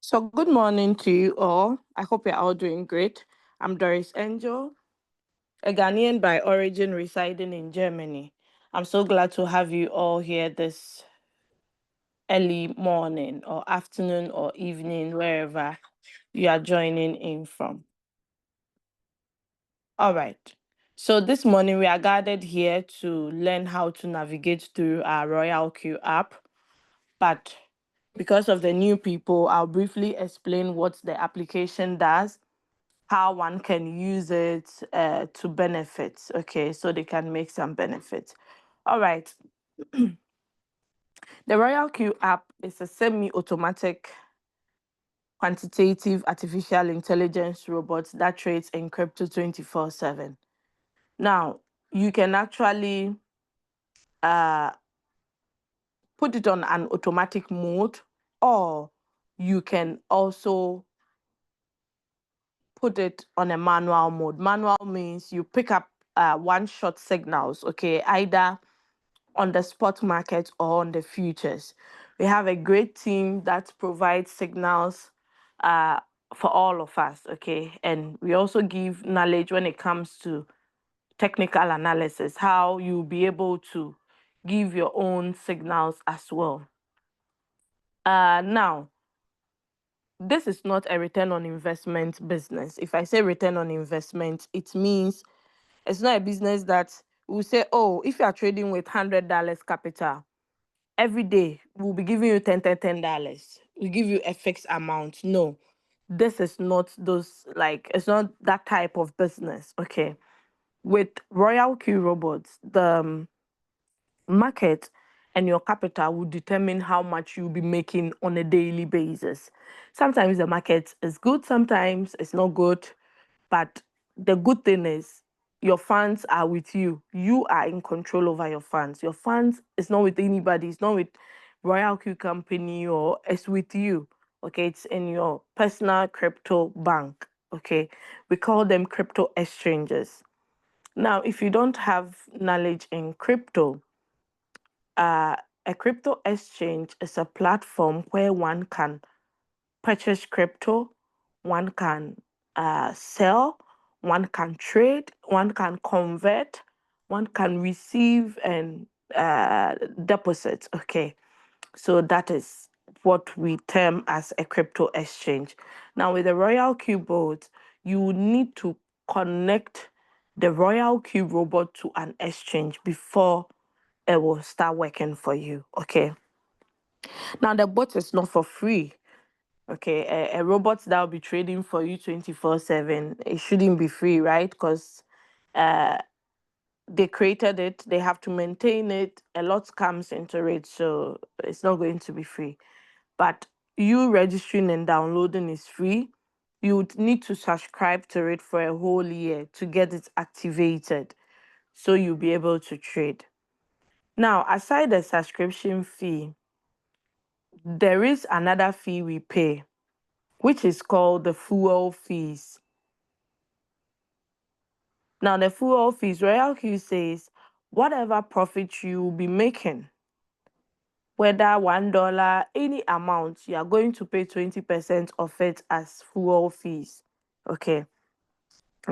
So, good morning to you all. I hope you're all doing great. I'm DorisAngel, a Ghanaian by origin residing in Germany. I'm so glad to have you all here this early morning or afternoon or evening, wherever you are joining in from. All right. So, this morning we are gathered here to learn how to navigate through our RoyalQ app. But because of the new people, I'll briefly explain what the application does, how one can use it to benefit, okay, so they can make some benefits. All right. The RoyalQ app is a semi-automatic quantitative artificial intelligence robot that trades in crypto 24/7. Now, you can actually uh, put it on an automatic mode, or you can also put it on a manual mode. Manual means you pick up one-shot signals, okay, either on the spot market or on the futures. We have a great team that provides signals uh, for all of us, okay, and we also give knowledge when it comes to technical analysis, how you'll be able to give your own signals as well. Now, this is not a return on investment business. If I say return on investment, it means it's not a business that will say, oh, if you are trading with $100 capital, every day we'll be giving you $10. We give you a fixed amount. No, this is not those, like, it's not that type of business. Okay. With RoyalQ robots, the market and your capital will determine how much you'll be making on a daily basis. Sometimes the market is good, sometimes it's not good, but the good thing is your funds are with you. You are in control over your funds. Your funds is not with anybody. It's not with RoyalQ company, or it's with you. Okay, it's in your personal crypto bank. Okay, we call them crypto exchanges. Now, if you don't have knowledge in crypto, a crypto exchange is a platform where one can purchase crypto, one can sell, one can trade, one can convert, one can receive and deposit. Okay, so that is what we term as a crypto exchange. Now, with the RoyalQ bot, you will need to connect the RoyalQ robot to an exchange before it will start working for you. Okay. Now, the bot is not for free. Okay, a robot that will be trading for you 24/7, it shouldn't be free, right? Because they created it, they have to maintain it, a lot comes into it, so it's not going to be free. But you registering and downloading is free. You would need to subscribe to it for a whole year to get it activated, so you'll be able to trade. Now, aside the subscription fee, there is another fee we pay, which is called the fuel fees. Now, the fuel fees, RoyalQ says whatever profit you will be making, whether $1, any amount, you are going to pay 20% of it as fuel fees. Okay.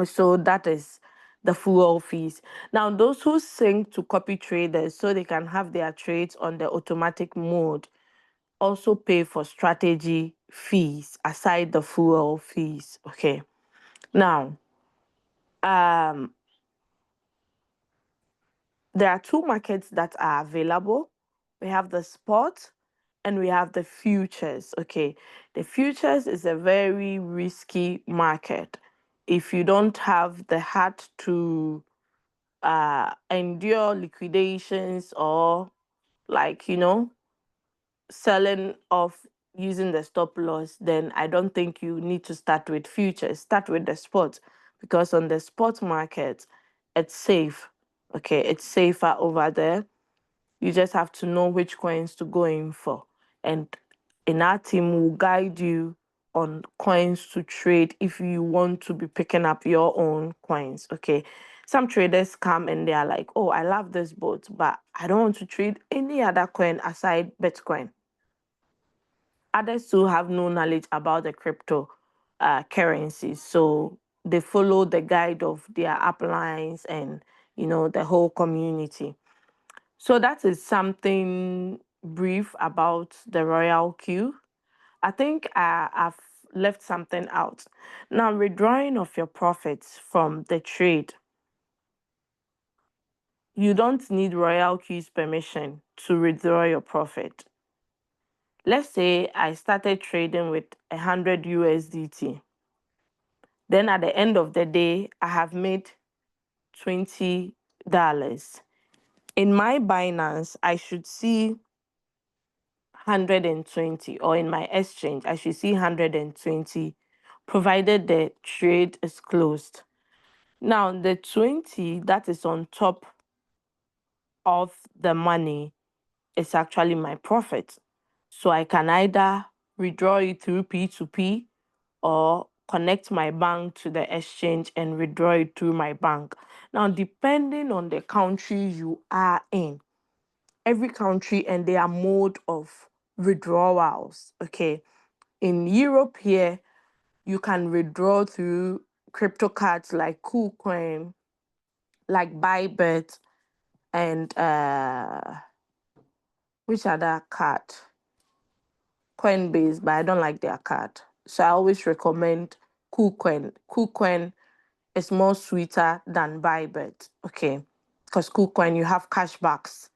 So that is the fuel fees. Now, those who sync to copy traders so they can have their trades on the automatic mode also pay for strategy fees aside the fuel fees. Okay. Now, um, there are two markets that are available. We have the spot and we have the futures. Okay, the futures is a very risky market. If you don't have the heart to endure liquidations, or, like, selling off using the stop loss, then I don't think you need to start with futures. Start with the spot, because on the spot market, it's safe. Okay, it's safer over there. You just have to know which coins to go in for. And in our team, will guide you on coins to trade if you want to be picking up your own coins. Okay. Some traders come and they are like, oh, I love this bot, but I don't want to trade any other coin aside Bitcoin. others who have no knowledge about the crypto currencies. So they follow the guide of their uplines and, the whole community. So that is something brief about the RoyalQ. I think I've left something out. Now, withdrawing of your profits from the trade. You don't need RoyalQ's permission to withdraw your profit. Let's say I started trading with 100 USDT. Then at the end of the day, I have made $20. In my Binance, I should see 120, or in my exchange, I should see 120, provided the trade is closed. Now, the 20 that is on top of the money is actually my profit. So I can either withdraw it through P2P or connect my bank to the exchange and withdraw it through my bank. Now, depending on the country you are in, every country and their mode of withdrawals, okay? In Europe here, you can withdraw through crypto cards like KuCoin, like Bybit, and which other card? Coinbase, but I don't like their card. So I always recommend KuCoin. KuCoin is more sweeter than Bybit, okay? Because KuCoin, you have cashbacks.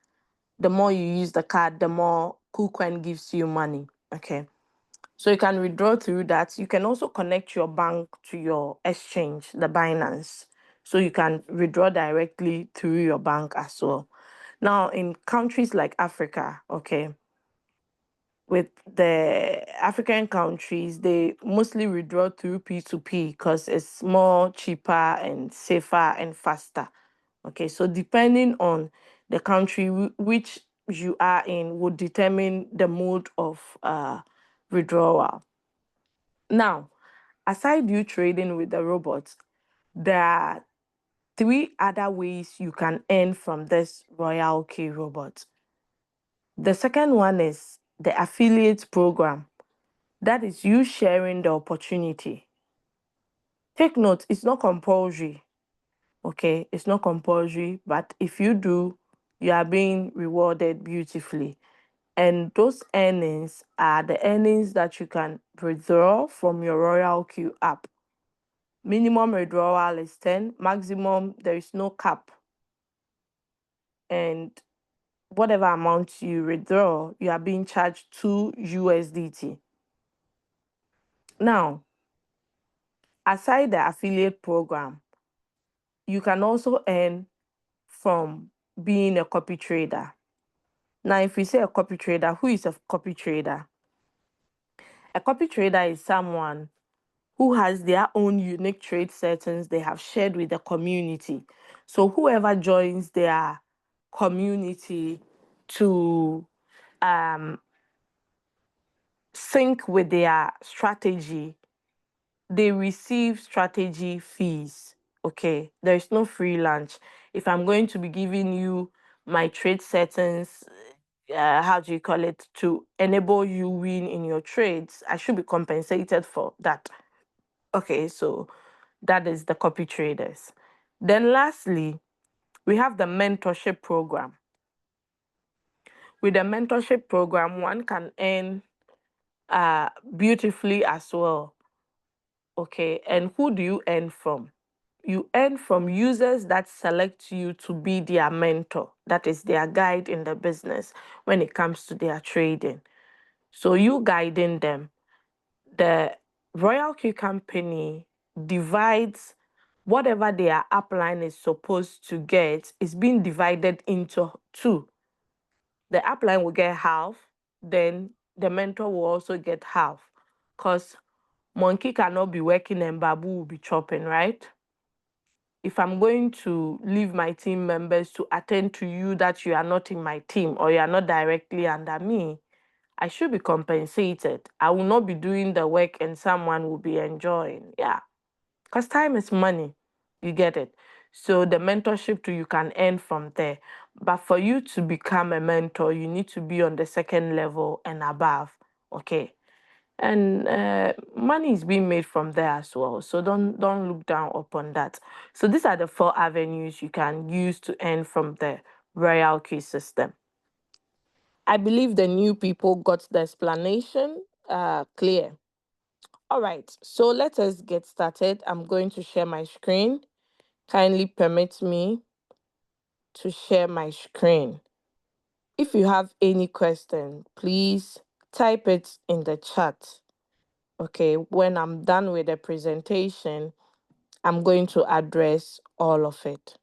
The more you use the card, the more KuCoin gives you money, okay? So you can withdraw through that. You can also connect your bank to your exchange, the Binance. So you can withdraw directly through your bank as well. Now, in countries like Africa, okay, with the African countries, they mostly withdraw through P2P because it's more cheaper and safer and faster. Okay, so depending on the country which you are in would determine the mode of withdrawal. Now, aside you trading with the robots, there are 3 other ways you can earn from this RoyalQ robot. The second one is the affiliate program. That is you sharing the opportunity. Take note, it's not compulsory. Okay, it's not compulsory, but if you do, you are being rewarded beautifully. And those earnings are the earnings that you can withdraw from your RoyalQ app. Minimum withdrawal is 10, maximum, there is no cap. And whatever amount you withdraw, you are being charged 2 USDT. Now, aside the affiliate program, you can also earn from being a copy trader. Now, if we say a copy trader, who is a copy trader? A copy trader is someone who has their own unique trade settings they have shared with the community. So whoever joins their community to sync with their strategy, they receive strategy fees. Okay, there is no free lunch. If I'm going to be giving you my trade settings, how do you call it, to enable you win in your trades, I should be compensated for that. Okay, so that is the copy traders. Then lastly, we have the mentorship program. With the mentorship program, one can earn beautifully as well. Okay, and who do you earn from? You earn from users that select you to be their mentor. That is their guide in the business when it comes to their trading. So you guiding them. The RoyalQ company divides whatever their upline is supposed to get is being divided into 2. The upline will get half, then the mentor will also get half. Because monkey cannot be working and babu will be chopping, right? If I'm going to leave my team members to attend to you that you are not in my team or you are not directly under me, I should be compensated. I will not be doing the work and someone will be enjoying. Yeah. Because time is money. You get it? So the mentorship too, you can earn from there. But for you to become a mentor, you need to be on the second level and above. Okay. and money is being made from there as well. So don't look down upon that. So these are the 4 avenues you can use to earn from the RoyalQ system. I believe the new people got the explanation clear. All right, so let us get started. I'm going to share my screen. Kindly permit me to share my screen. If you have any question, please type it in the chat. Okay, when I'm done with the presentation, I'm going to address all of it.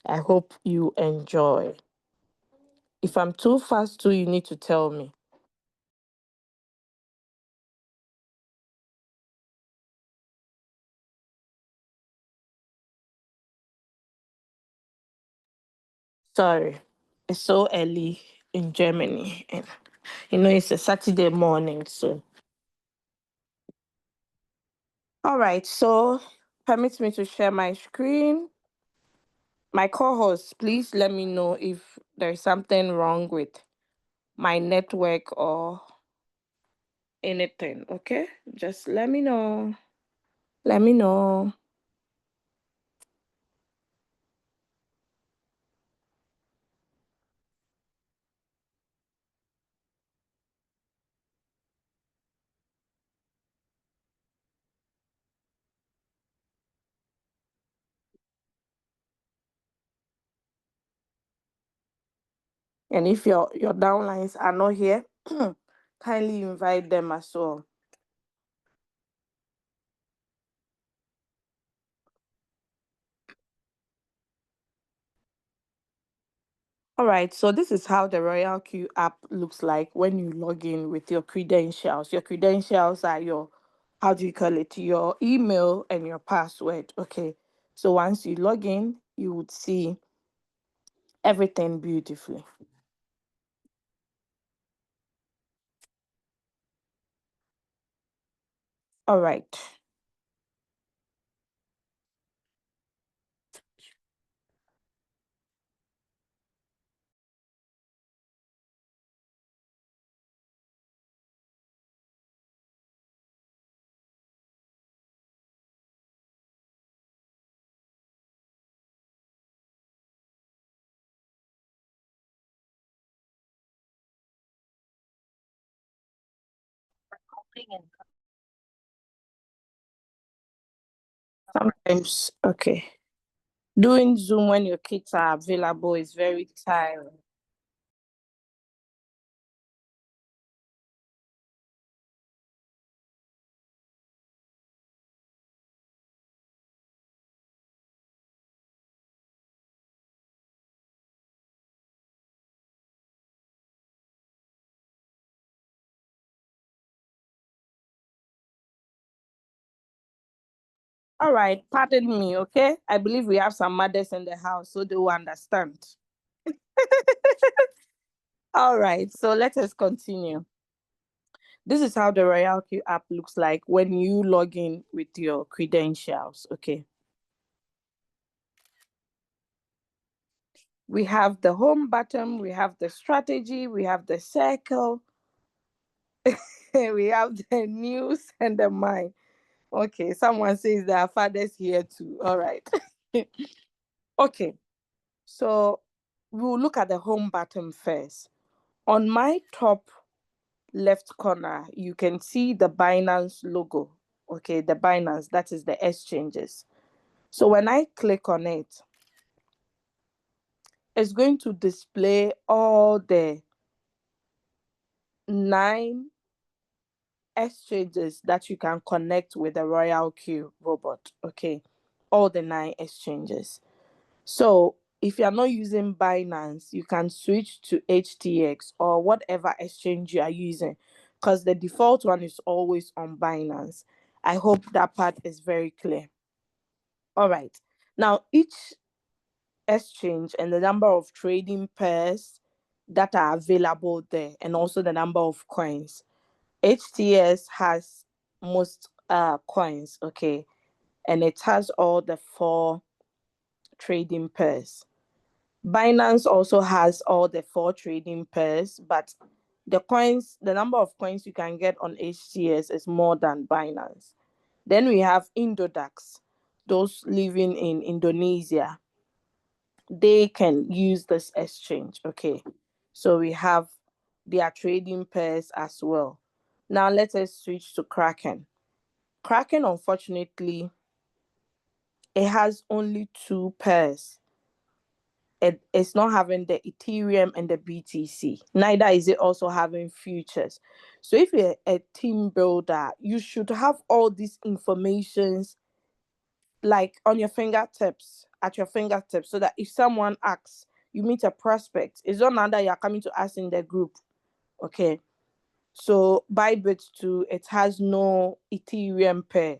I hope you enjoy. If I'm too fast too, you need to tell me. Sorry, it's so early in Germany, and it's a Saturday morning, so. All right, so permit me to share my screen. My co-host, please let me know if there's something wrong with my network or anything, okay? Just let me know. Let me know. And if your downlines are not here, kindly invite them as well. All right, so this is how the RoyalQ app looks like when you log in with your credentials. Your credentials are your, how do you call it, your email and your password. Okay, so once you log in, you would see everything beautifully. All right. Sometimes, okay. Doing Zoom when your kids are available is very tiring. All right, pardon me, okay? I believe we have some mothers in the house, so they will understand. All right, so let us continue. This is how the RoyalQ app looks like when you log in with your credentials, okay? We have the home button, we have the strategy, we have the circle, we have the news and the mind. Okay, someone says there are fathers here too. All right. Okay, so we'll look at the home button first. On my top left corner, you can see the Binance logo. Okay, the Binance, that is the exchanges. So when I click on it, it's going to display all the 9 exchanges that you can connect with the RoyalQ robot. Okay, all the 9 exchanges. So if you're not using Binance, you can switch to HTX or whatever exchange you are using, because the default one is always on Binance. I hope that part is very clear. All right. Now, each exchange and the number of trading pairs that are available there, and also the number of coins. HTS has most coins, okay, and it has all the 4 trading pairs. Binance also has all the 4 trading pairs, but The number of coins you can get on HTS is more than Binance. Then we have Indodax, those living in Indonesia. They can use this exchange. Okay. So we have their trading pairs as well. Now let us switch to Kraken. Kraken, unfortunately, it has only two pairs. It's not having the Ethereum and the BTC. Neither is it also having futures. So if you're a team builder, you should have all these informations like on your fingertips, at your fingertips, so that if someone asks, you meet a prospect, it's not now that you're coming to us in the group. Okay. So Bybit too, it has no Ethereum pair.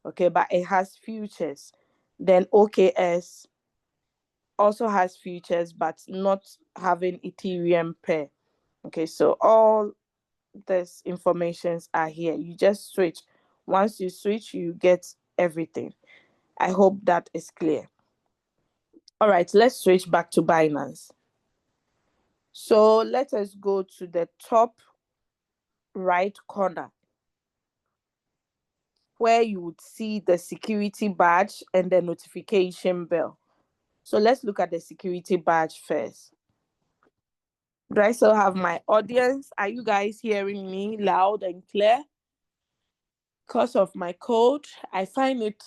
Okay, but it has futures. Then OKS also has futures, but not having Ethereum pair. Okay, so all these informations are here. You just switch. Once you switch, you get everything. I hope that is clear. All right, let's switch back to Binance. So let us go to the top right corner where you would see the security badge and the notification bell. So let's look at the security badge first. Do I still have my audience? Are you guys hearing me loud and clear? Because of my code, I find it,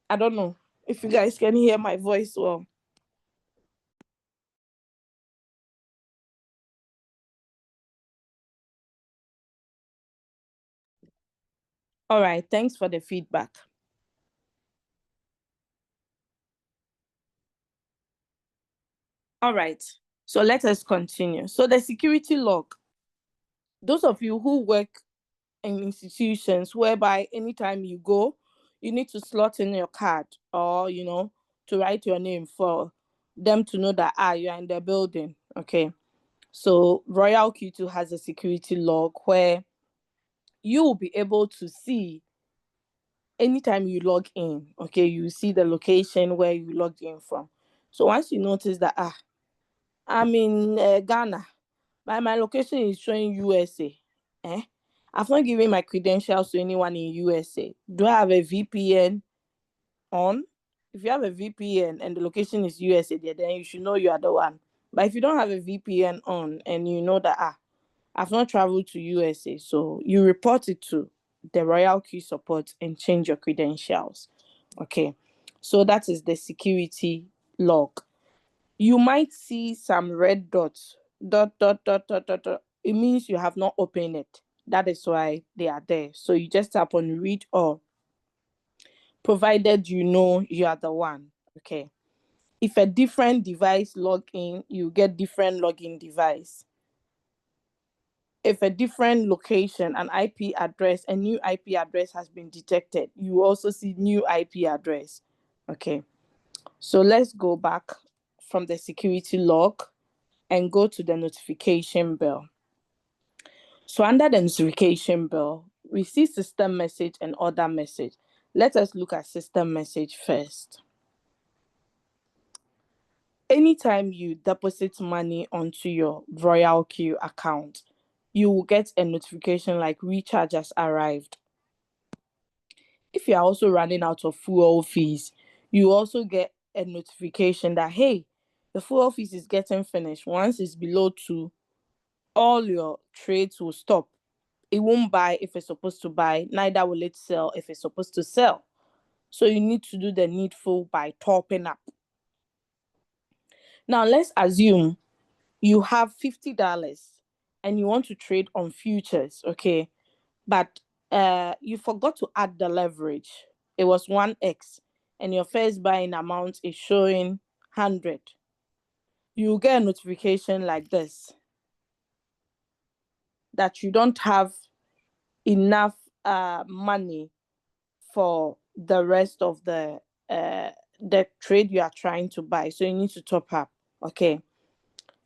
I don't know if you guys can hear my voice well. All right, thanks for the feedback. All right, so let us continue. So the security log, those of you who work in institutions whereby anytime you go, you need to slot in your card or, to write your name for them to know that, you're in the building. Okay. So RoyalQ2 has a security log where you will be able to see anytime you log in. Okay. You see the location where you logged in from. So once you notice that, I'm in Ghana, but my location is showing USA. Eh? I've not given my credentials to anyone in USA. Do I have a VPN on? If you have a VPN and the location is USA, then you should know you are the one. But if you don't have a VPN on and you know that I've not traveled to USA, so you report it to the RoyalQ support and change your credentials. Okay. So that is the security log. You might see some red dots, dot. It means you have not opened it. That is why they are there. So you just tap on read all, provided you know you are the one. Okay. If a different device log in, you get different login device. If a different location, an IP address, a new IP address has been detected, you also see new IP address. Okay. So let's go back from the security log and go to the notification bell. So under the notification bell, we see system message and other message. Let us look at system message first. Anytime you deposit money onto your RoyalQ account, you will get a notification like recharge has arrived. If you are also running out of fuel fees, you also get a notification that, hey, the fuel fees is getting finished. Once it's below 2, all your trades will stop. It won't buy if it's supposed to buy, neither will it sell if it's supposed to sell. So you need to do the needful by topping up. Now let's assume you have $50 and you want to trade on futures, okay? But you forgot to add the leverage. It was 1x and your first buying amount is showing 100. You get a notification like this that you don't have enough money for the rest of the trade you are trying to buy. So you need to top up. Okay.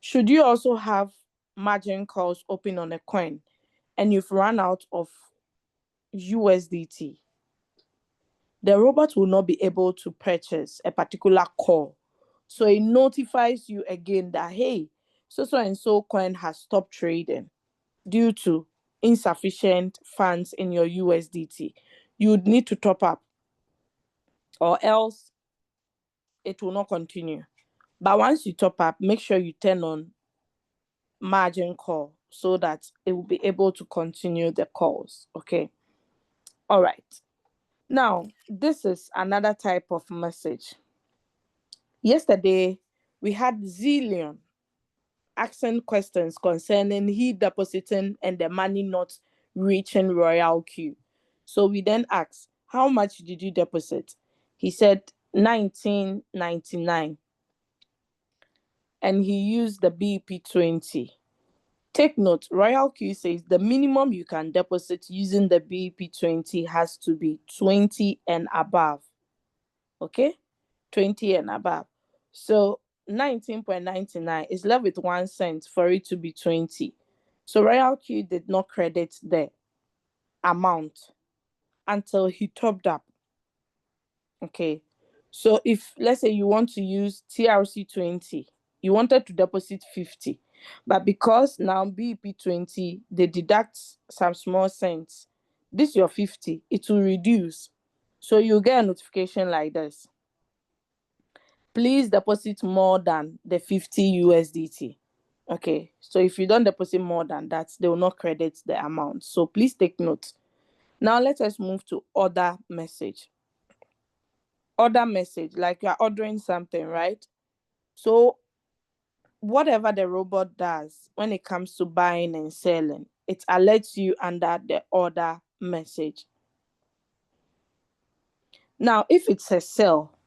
Should you also have margin calls open on a coin and you've run out of USDT, the robot will not be able to purchase a particular call. So it notifies you again that, hey, so and so coin has stopped trading. due to insufficient funds in your USDT, you would need to top up, or else it will not continue. But once you top up, make sure you turn on margin call so that it will be able to continue the calls. Okay. All right. Now, this is another type of message. Yesterday, we had zillion asking questions concerning he depositing and the money not reaching RoyalQ. So we then asked, how much did you deposit? He said 19.99, and he used the BP20. Take note, RoyalQ says the minimum you can deposit using the BP20 has to be 20 and above. Okay? 20 and above. So 19.99 is left with 1 cent for it to be 20. So RoyalQ did not credit the amount until he topped up. Okay. So if, let's say, you want to use TRC20, you wanted to deposit 50, but because now BP20, they deduct some small cents, this your 50, it will reduce. So you get a notification like this. Please deposit more than the 50 USDT. Okay, so if you don't deposit more than that, they will not credit the amount. So please take note. Now let us move to order message. Order message, like you are ordering something, right? So whatever the robot does when it comes to buying and selling, it alerts you under the order message. Now, if it's a sell,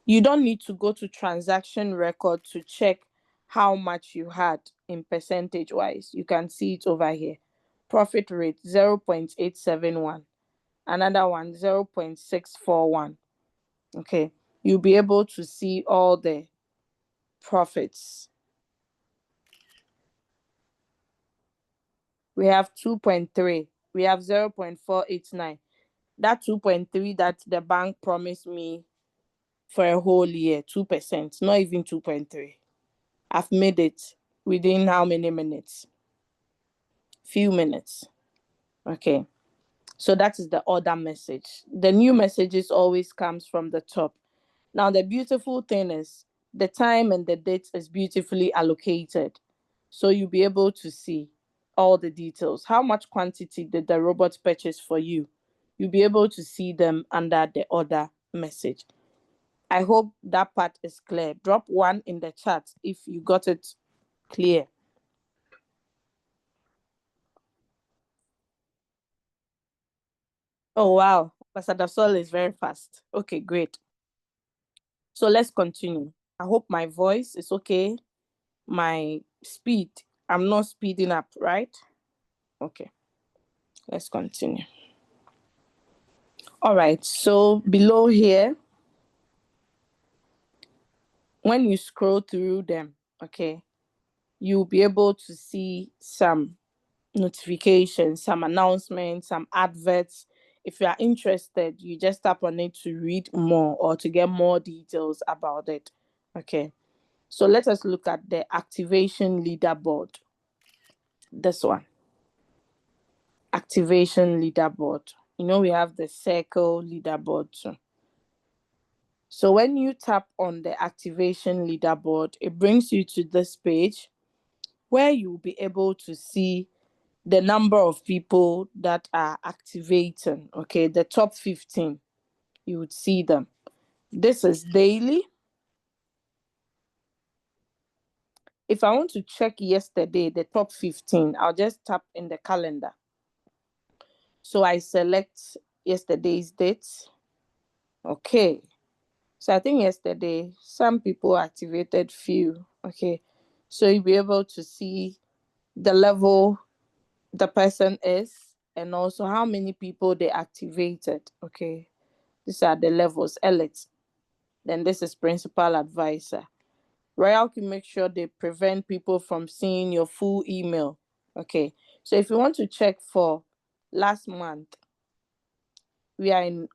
you don't need to go to transaction record to check how much you had in percentage wise. You can see it over here. Profit rate 0.871. Another one 0.641. Okay. You'll be able to see all the profits. We have 2.3. We have 0.489. That 2.3 that the bank promised me for a whole year, 2%, not even 2.3. I've made it within how many minutes? Few minutes. Okay. So that is the order message. The new messages always comes from the top. Now, the beautiful thing is the time and the date is beautifully allocated. So you'll be able to see all the details. How much quantity did the robot purchase for you? You'll be able to see them under the order message. I hope that part is clear. Drop 1 in the chat if you got it clear. Oh, wow. Pastor Sol is very fast. Okay, great. So let's continue. I hope my voice is okay. My speed, I'm not speeding up, right? Okay, let's continue. All right, so below here, when you scroll through them, okay, you'll be able to see some notifications, some announcements, some adverts. If you are interested, you just tap on it to read more or to get more details about it. Okay, so let us look at the activation leaderboard. This one. Activation leaderboard. We have the circle leaderboard too. So when you tap on the activation leaderboard, it brings you to this page where you'll be able to see the number of people that are activating. Okay, the top 15, you would see them. This is daily. If I want to check yesterday, the top 15, I'll just tap in the calendar. So I select yesterday's date. Okay. So I think yesterday, some people activated few. Okay. So you'll be able to see the level the person is and also how many people they activated. Okay. These are the levels. Elite. Then this is principal advisor. RoyalQ can make sure they prevent people from seeing your full email. Okay. So if you want to check for last month, we are in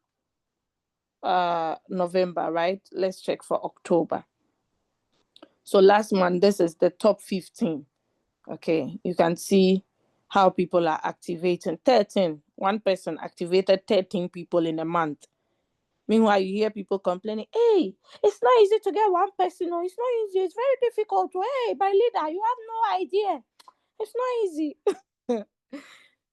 November, right? Let's check for October. So last month, this is the top 15. Okay, you can see how people are activating. 13. One person activated 13 people in a month. Meanwhile, you hear people complaining, hey, it's not easy to get one person. No, it's not easy. It's very difficult. Hey, my leader, you have no idea. It's not easy.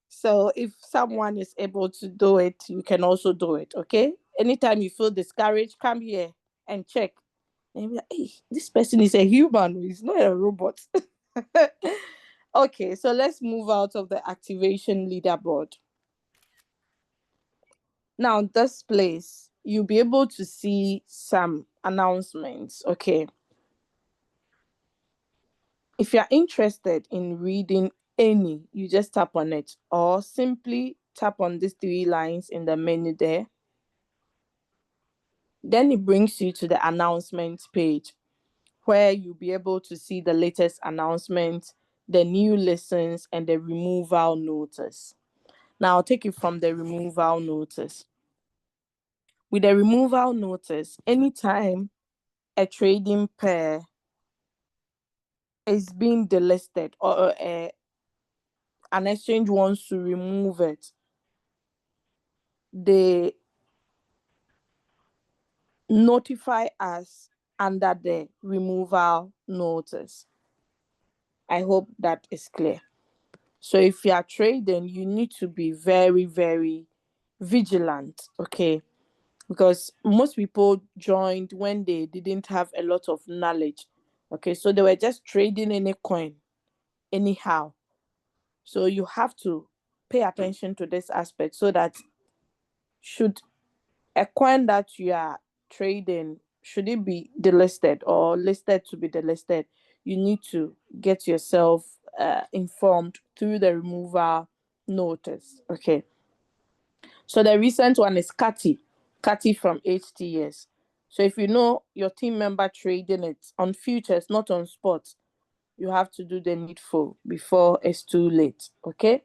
So if someone is able to do it, you can also do it, okay? Anytime you feel discouraged, come here and check. And be like, hey, this person is a human. He's not a robot. Okay, so let's move out of the activation leaderboard. Now, this place, you'll be able to see some announcements, okay? If you're interested in reading any, you just tap on it or simply tap on these 3 lines in the menu there. Then it brings you to the announcements page where you'll be able to see the latest announcements, the new listens, and the removal notice. Now, I'll take it from the removal notice. With the removal notice, anytime a trading pair is being delisted or an exchange wants to remove it, they notify us under the removal notice. I hope that is clear. So if you are trading, you need to be very, very vigilant, okay? Because most people joined when they didn't have a lot of knowledge, okay? So they were just trading any coin, anyhow. So you have to pay attention to this aspect so that should a coin that you are trading, should it be delisted or listed to be delisted, you need to get yourself informed through the removal notice. Okay. So the recent one is Cathy from HTS. So if you know your team member trading it on futures, not on spot, you have to do the needful before it's too late. Okay.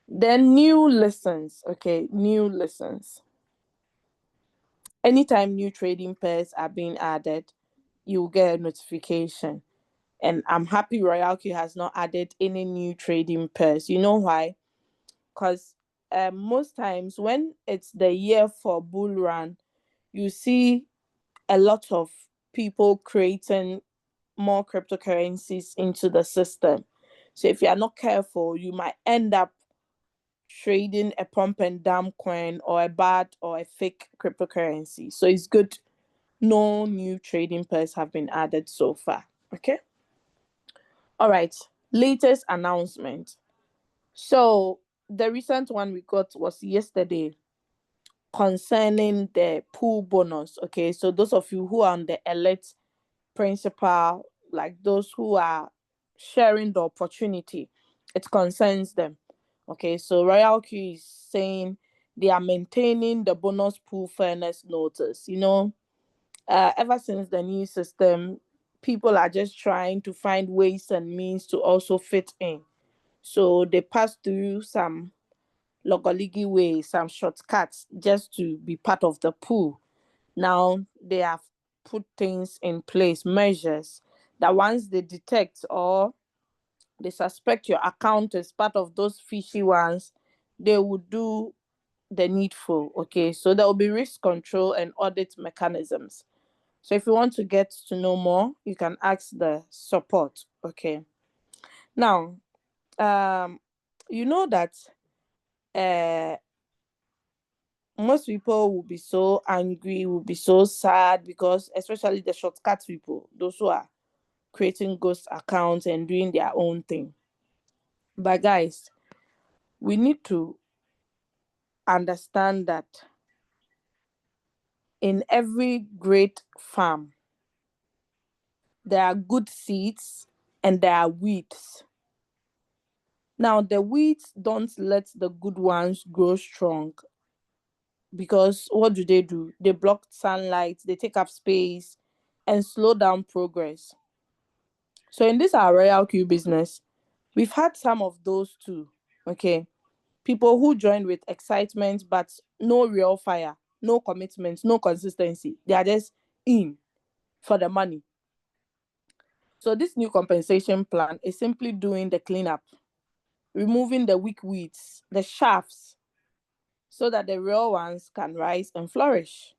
Then new listens. Okay, new listens. Anytime new trading pairs are being added, you'll get a notification. And I'm happy RoyalQ has not added any new trading pairs. You know why? Because most times when it's the year for bull run, you see a lot of people creating more cryptocurrencies into the system. So if you are not careful, you might end up trading a pump and dump coin or a bad or a fake cryptocurrency. So it's good no new trading pairs have been added so far. Okay. All right. Latest announcement. So the recent one we got was yesterday concerning the pool bonus. Okay. So those of you who are on the elite principal, like those who are sharing the opportunity, it concerns them. Okay. So RoyalQ is saying they are maintaining the bonus pool fairness notice. Ever since the new system, people are just trying to find ways and means to also fit in. So they pass through some logoligi ways, some shortcuts just to be part of the pool. Now they have put things in place, measures that once they detect or they suspect your account is part of those fishy ones, they will do the needful. Okay, so there will be risk control and audit mechanisms. So if you want to get to know more, you can ask the support. Okay. Now, you know that most people will be so angry, will be so sad because especially the shortcut people, those who are creating ghost accounts and doing their own thing. But guys, we need to understand that in every great farm, there are good seeds and there are weeds. Now, the weeds don't let the good ones grow strong because what do? They block sunlight, they take up space, and slow down progress. So, in this our RoyalQ business, we've had some of those too. Okay. People who joined with excitement, but no real fire, no commitment, no consistency. They are just in for the money. So, this new compensation plan is simply doing the cleanup. removing the weak weeds, the shafts, so that the real ones can rise and flourish.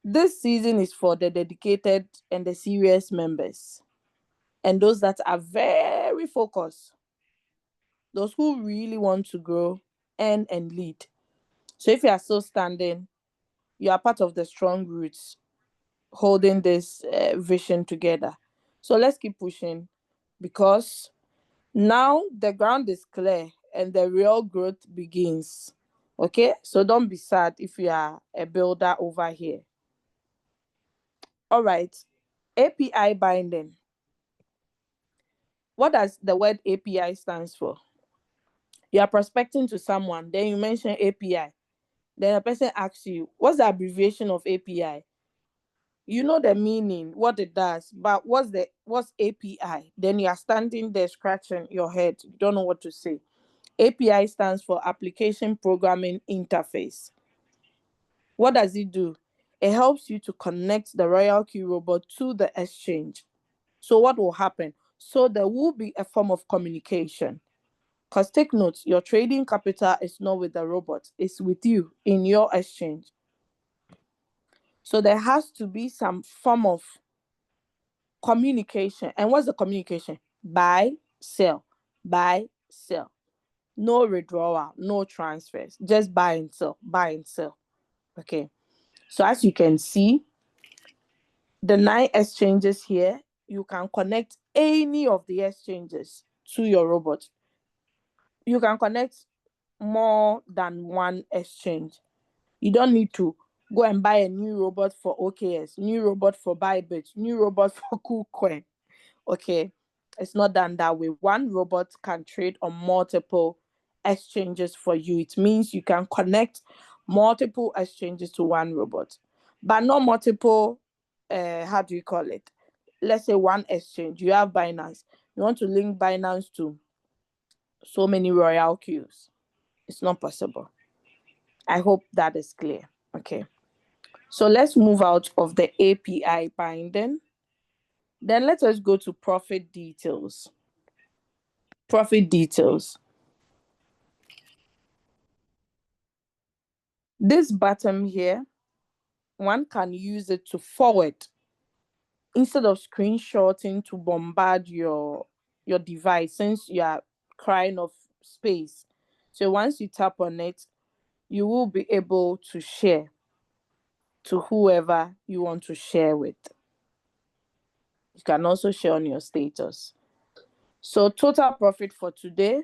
This season is for the dedicated and the serious members, and those that are very focused, those who really want to grow and lead. So if you are still standing, you are part of the strong roots holding this vision together. So let's keep pushing, because now the ground is clear and the real growth begins. Okay, so don't be sad if you are a builder over here. All right, API binding. What does the word API stands for? You are prospecting to someone, then you mention API. Then a person asks you, what's the abbreviation of API? You know the meaning, what it does, but what's API? Then you are standing there scratching your head. You don't know what to say. API stands for Application Programming Interface. What does it do? It helps you to connect the RoyalQ robot to the exchange. So what will happen? So there will be a form of communication. Because take note, your trading capital is not with the robot, it's with you in your exchange. So there has to be some form of communication. And what's the communication? Buy, sell, buy, sell. No withdrawal, no transfers, just buy and sell, buy and sell. Okay. So as you can see, the 9 exchanges here, you can connect any of the exchanges to your robot. You can connect more than one exchange. You don't need to go and buy a new robot for OKS, new robot for Bybit, new robot for KuCoin. Okay, it's not done that way. One robot can trade on multiple exchanges for you. It means you can connect multiple exchanges to one robot, but not multiple. How do you call it? Let's say one exchange. You have Binance. You want to link Binance to so many RoyalQs. It's not possible. I hope that is clear. Okay. So let's move out of the API binding. Then let us go to profit details. Profit details. This button here, one can use it to forward instead of screenshotting to bombard your device, since you are crying of space. So once you tap on it, you will be able to share to whoever you want to share with. You can also share on your status. So total profit for today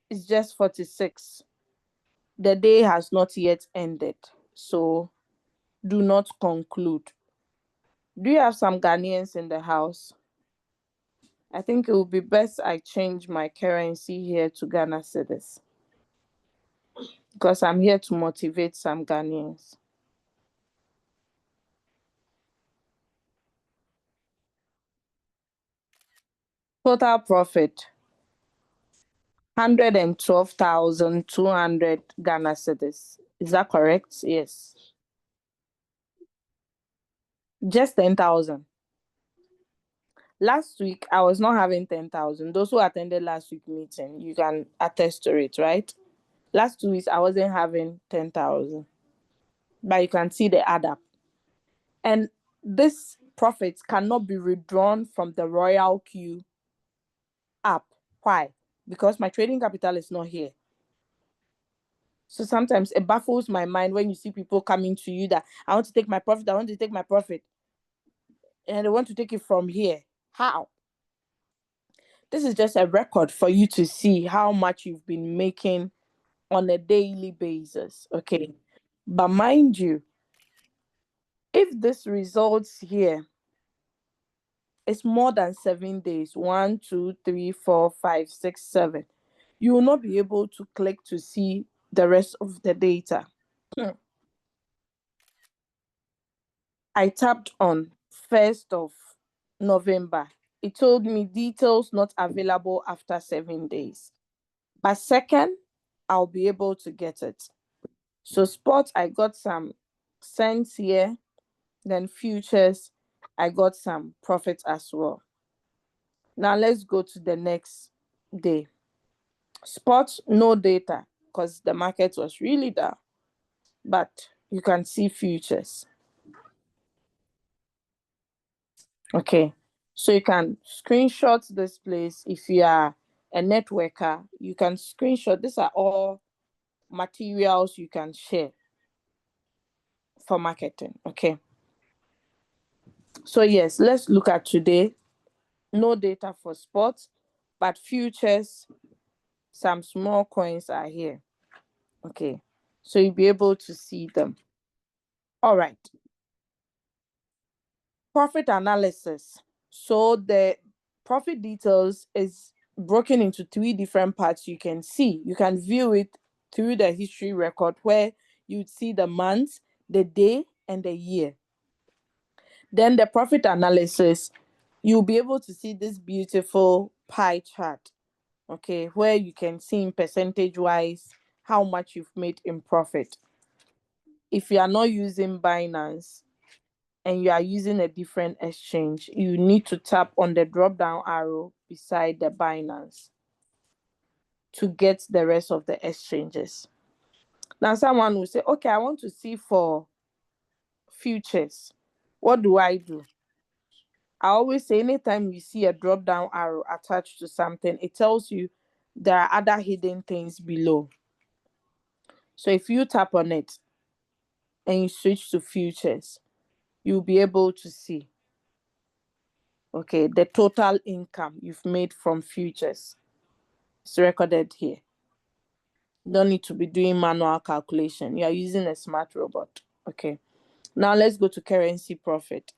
is just 46. The day has not yet ended, so do not conclude. Do you have some Ghanaians in the house? I think it would be best I change my currency here to Ghana cedis, because I'm here to motivate some Ghanaians. Total profit 112,200 Ghana cedis. Is that correct? Yes. Just 10,000. Last week, I was not having 10,000. Those who attended last week meeting, you can attest to it, right? Last 2 weeks, I wasn't having 10,000. But you can see the add up. And this profit cannot be withdrawn from the RoyalQ app. Why? Because my trading capital is not here. So sometimes it baffles my mind when you see people coming to you that I want to take my profit, I want to take my profit. And they want to take it from here. How? This is just a record for you to see how much you've been making on a daily basis. Okay. But mind you, if this results here, it's more than 7 days. 1, 2, 3, 4, 5, 6, 7. You will not be able to click to see the rest of the data. I tapped on 1st of November. It told me details not available after 7 days. But 2nd, I'll be able to get it. So spot, I got some cents here. Then futures, I got some profit as well. Now let's go to the next day. Spot, no data because the market was really down, but you can see futures. Okay, so you can screenshot this place. If you are a networker, you can screenshot. These are all materials you can share for marketing. Okay, so yes, let's look at today. No data for sports, but futures, some small coins are here. Okay, so you'll be able to see them. All right, profit analysis. So the profit details is broken into three different parts. You can see, you can view it through the history record where you'd see the month, the day, and the year. Then the profit analysis, you'll be able to see this beautiful pie chart, okay, where you can see in percentage wise how much you've made in profit. If you are not using Binance and you are using a different exchange, you need to tap on the drop down arrow beside the Binance to get the rest of the exchanges. Now, someone will say, okay, I want to see for futures. What do? I always say, anytime you see a drop down arrow attached to something, it tells you there are other hidden things below. So if you tap on it and you switch to futures, you'll be able to see, okay, the total income you've made from futures. It's recorded here. You don't need to be doing manual calculation. You are using a smart robot. Okay. Now let's go to currency profit.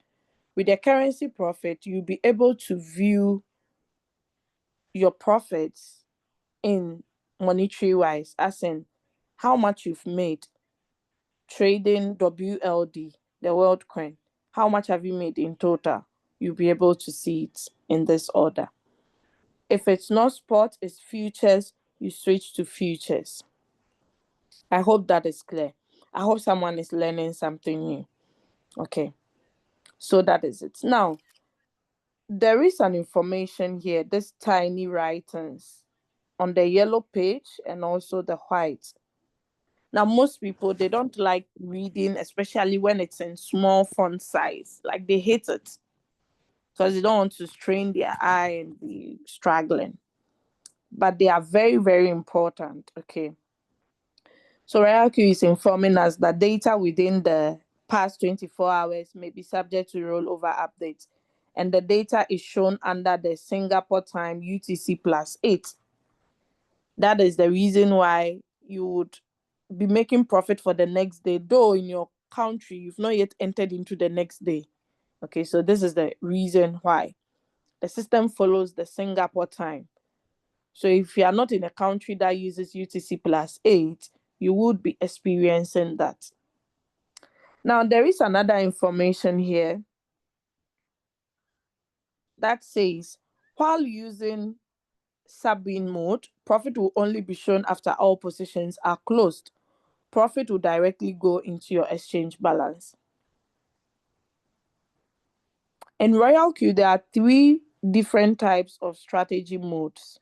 With the currency profit, you'll be able to view your profits in monetary wise, as in how much you've made trading WLD, the world coin. How much have you made in total? You'll be able to see it in this order. If it's not spot, it's futures, you switch to futures. I hope that is clear. I hope someone is learning something new. Okay, so that is it. Now, there is an information here, this tiny writings on the yellow page and also the white. Now, most people, they don't like reading, especially when it's in small font size. Like, they hate it because they don't want to strain their eye and be struggling. But they are very, very important. Okay. So RoyalQ is informing us that data within the past 24 hours may be subject to rollover updates. And the data is shown under the Singapore time UTC plus 8. That is the reason why you would be making profit for the next day, though in your country you've not yet entered into the next day. Okay, so this is the reason why. The system follows the Singapore time. So if you are not in a country that uses UTC plus 8, you would be experiencing that. Now, there is another information here that says, while using sub-bin mode, profit will only be shown after all positions are closed. Profit will directly go into your exchange balance. In RoyalQ, there are three different types of strategy modes.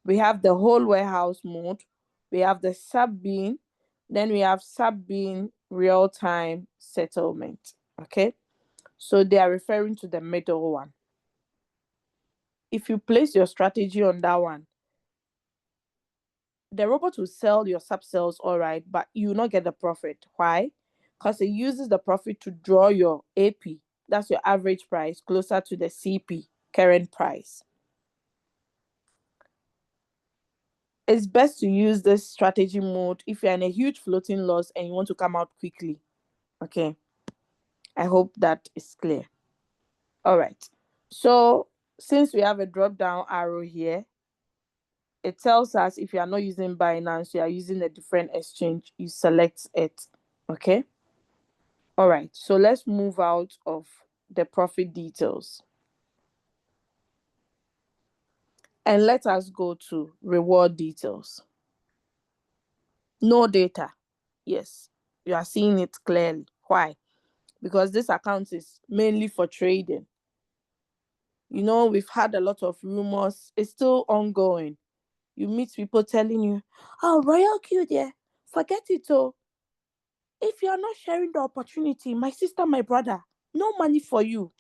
We have the whole warehouse mode, we have the sub-bin, then we have sub-bin real-time settlement. Okay, so they are referring to the middle one. If you place your strategy on that one, the robot will sell your sub cells, all right, but you will not get the profit. Why? Because it uses the profit to draw your AP, that's your average price, closer to the CP, current price. It's best to use this strategy mode if you're in a huge floating loss and you want to come out quickly. Okay, I hope that is clear. All right, so since we have a drop down arrow here, it tells us if you are not using Binance, you are using a different exchange, you select it. Okay. All right, so let's move out of the profit details and let us go to reward details. No data. Yes, you are seeing it clearly. Why? Because this account is mainly for trading. We've had a lot of rumors. It's still ongoing. You meet people telling you, oh, RoyalQ there, forget it. Oh, if you're not sharing the opportunity, my sister, my brother, no money for you.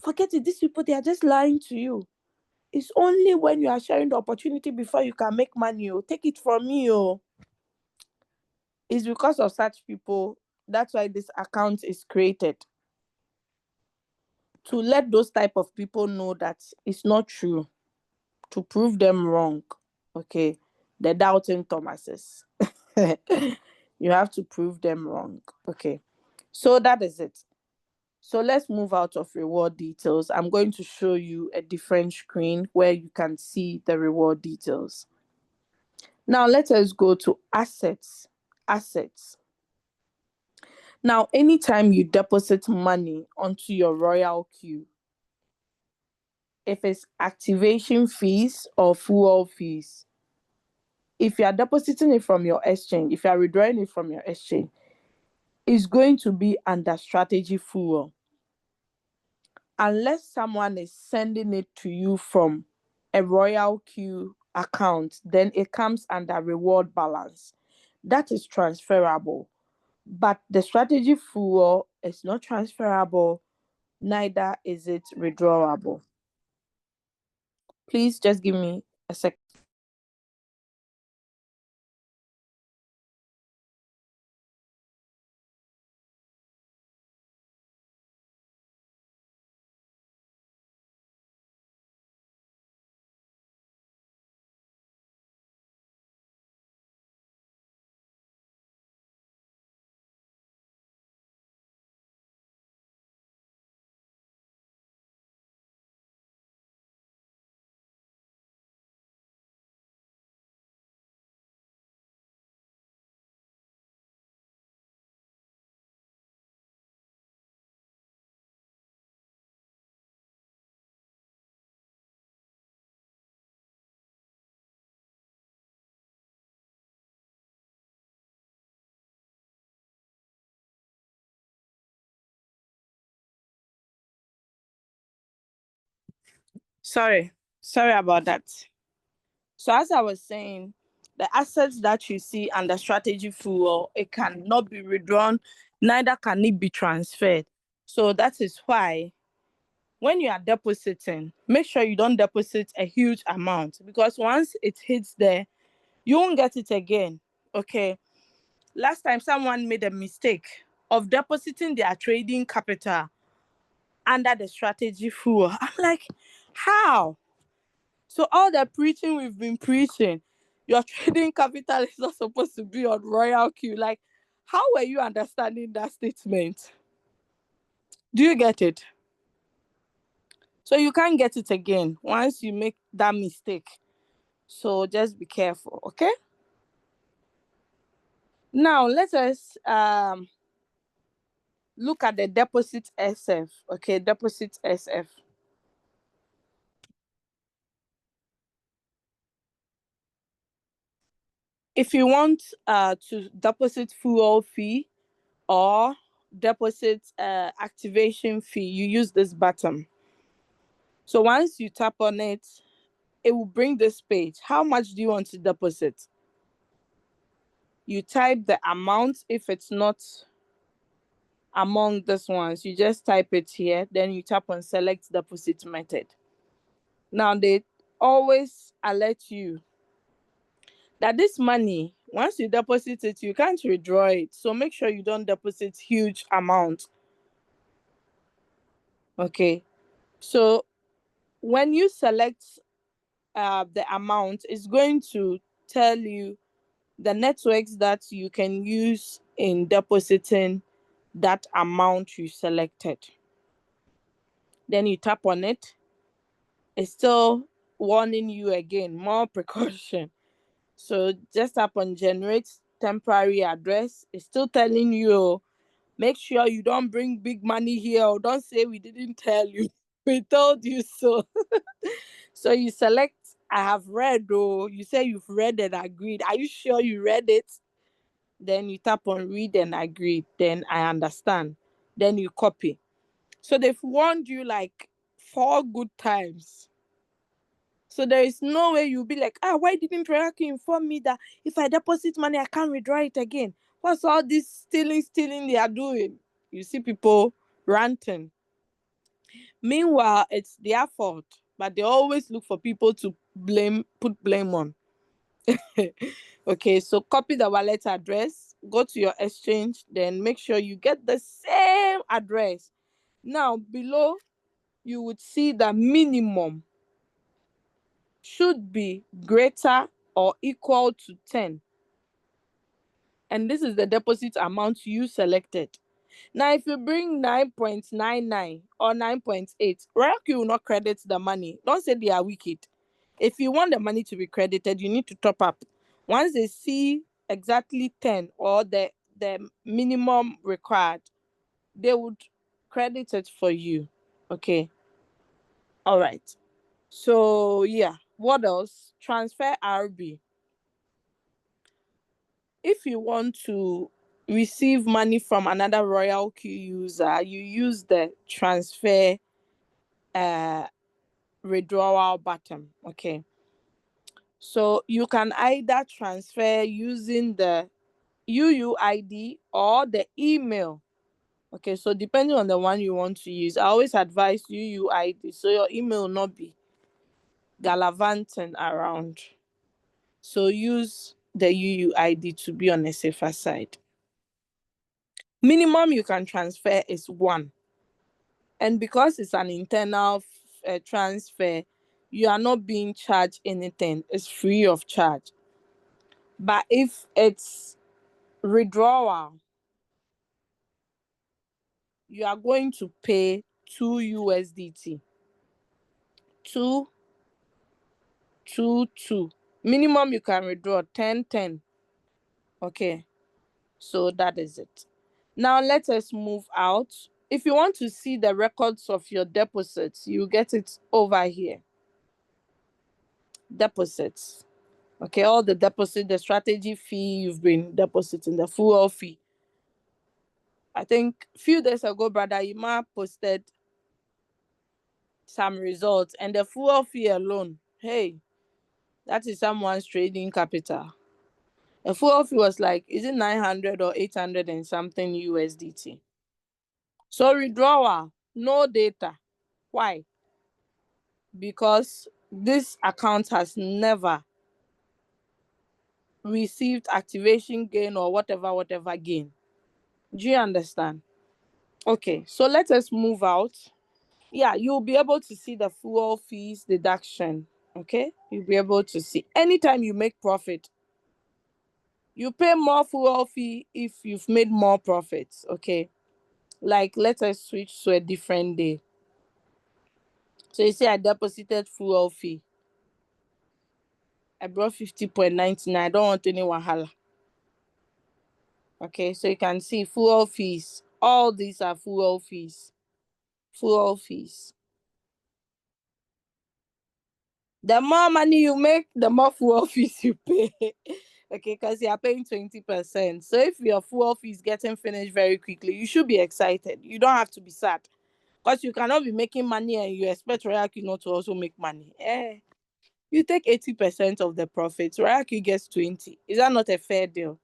Forget it. These people, they are just lying to you. It's only when you are sharing the opportunity before you can make money. Oh, take it from me. Oh, it's because of such people. That's why this account is created, to let those type of people know that it's not true, to prove them wrong. Okay, the doubting Thomases. You have to prove them wrong. Okay, so that is it. So let's move out of reward details. I'm going to show you a different screen where you can see the reward details. Now let us go to assets. Assets. Now, anytime you deposit money onto your RoyalQ, if it's activation fees or fuel fees, if you are depositing it from your exchange, if you are withdrawing it from your exchange, it's going to be under strategy fuel. Unless someone is sending it to you from a RoyalQ account, then it comes under reward balance. That is transferable. But the strategy fuel is not transferable, neither is it withdrawable. Please just give me a second. Sorry about that. So as I was saying, the assets that you see under strategy fuel, it cannot be withdrawn, neither can it be transferred. So that is why when you are depositing, make sure you don't deposit a huge amount, because once it hits there, you won't get it again. Okay. Last time someone made a mistake of depositing their trading capital under the strategy fuel. I'm like, how? So all the preaching we've been preaching, your trading capital is not supposed to be on RoyalQ. Like, how were you understanding that statement? Do you get it? So you can't get it again once you make that mistake. So just be careful, okay? Now let us look at the deposit SF. Okay, deposit SF. If you want to deposit fuel fee or deposit activation fee, you use this button. So once you tap on it, it will bring this page. How much do you want to deposit? You type the amount. If it's not among these ones, you just type it here. Then you tap on select deposit method. Now they always alert you that this money, once you deposit it, you can't withdraw it. So make sure you don't deposit huge amount. Okay. So when you select the amount, it's going to tell you the networks that you can use in depositing that amount you selected. Then you tap on it. It's still warning you again, more precaution. So just tap on generate temporary address. It's still telling you, make sure you don't bring big money here, or don't say we didn't tell you. We told you so. So you select I have read, or you say you've read and agreed. Are you sure you read it? Then you tap on read and agree. Then I understand. Then you copy. So they've warned you like 4 good times. So there is no way you'll be like, why didn't RoyalQ inform me that if I deposit money, I can't withdraw it again? What's all this stealing they are doing? You see people ranting. Meanwhile, it's their fault, but they always look for people to put blame on. Okay, so copy the wallet address, go to your exchange, then make sure you get the same address. Now, below, you would see the minimum should be greater or equal to 10. And this is the deposit amount you selected. Now, if you bring 9.99 or 9.8, RoyalQ will not credit the money. Don't say they are wicked. If you want the money to be credited, you need to top up. Once they see exactly 10 or the minimum required, they would credit it for you. Okay. All right. So, yeah. What else? Transfer RB. If you want to receive money from another RoyalQ user, you use the transfer withdrawal button. Okay. So you can either transfer using the UUID or the email. Okay, so depending on the one you want to use, I always advise UUID so your email will not be gallivanting around. So use the UUID to be on a safer side. Minimum you can transfer is 1. And because it's an internal transfer, you are not being charged anything. It's free of charge. But if it's withdrawal, you are going to pay 2 USDT. 2, 2, 2. Minimum you can withdraw 10, 10. Okay, so that is it. Now let us move out. If you want to see the records of your deposits, you get it over here. Deposits. Okay, all the deposit, the strategy fee you've been depositing, the fuel fee. I think a few days ago, Brother Ima posted some results, and the fuel fee alone, hey, that is someone's trading capital. The fuel fee was like, is it 900 or 800 and something USDT? So withdrawal, no data. Why? Because this account has never received activation gain or whatever gain. Do you understand? Okay, so let us move out. Yeah, you'll be able to see the fuel fees deduction. Okay, you'll be able to see anytime you make profit, you pay more fuel fee if you've made more profits. Okay, like let us switch to a different day. So you see I deposited fuel fee, I brought 50.99. I don't want any wahala. Okay, so you can see fuel fees, all these are fuel fees. The more money you make, the more fuel fees you pay. Okay, because you are paying 20%. So if your fuel fee is getting finished very quickly, you should be excited. You don't have to be sad. Because you cannot be making money and you expect RoyalQ not to also make money. You take 80% of the profits, RoyalQ gets 20. Is that not a fair deal?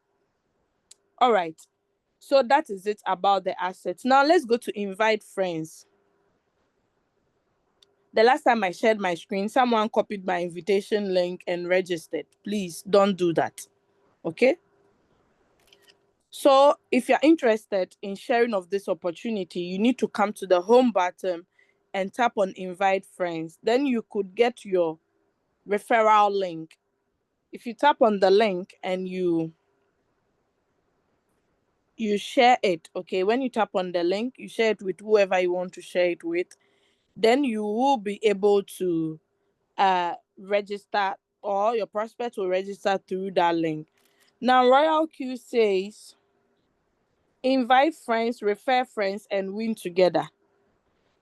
All right. So that is it about the assets. Now let's go to invite friends. The last time I shared my screen, someone copied my invitation link and registered. Please don't do that. Okay? So if you're interested in sharing of this opportunity, you need to come to the home button and tap on invite friends. Then you could get your referral link. If you tap on the link and you share it, okay? When you tap on the link, you share it with whoever you want to share it with. Then you will be able to register, or your prospect will register through that link. Now, RoyalQ says, invite friends, refer friends, and win together.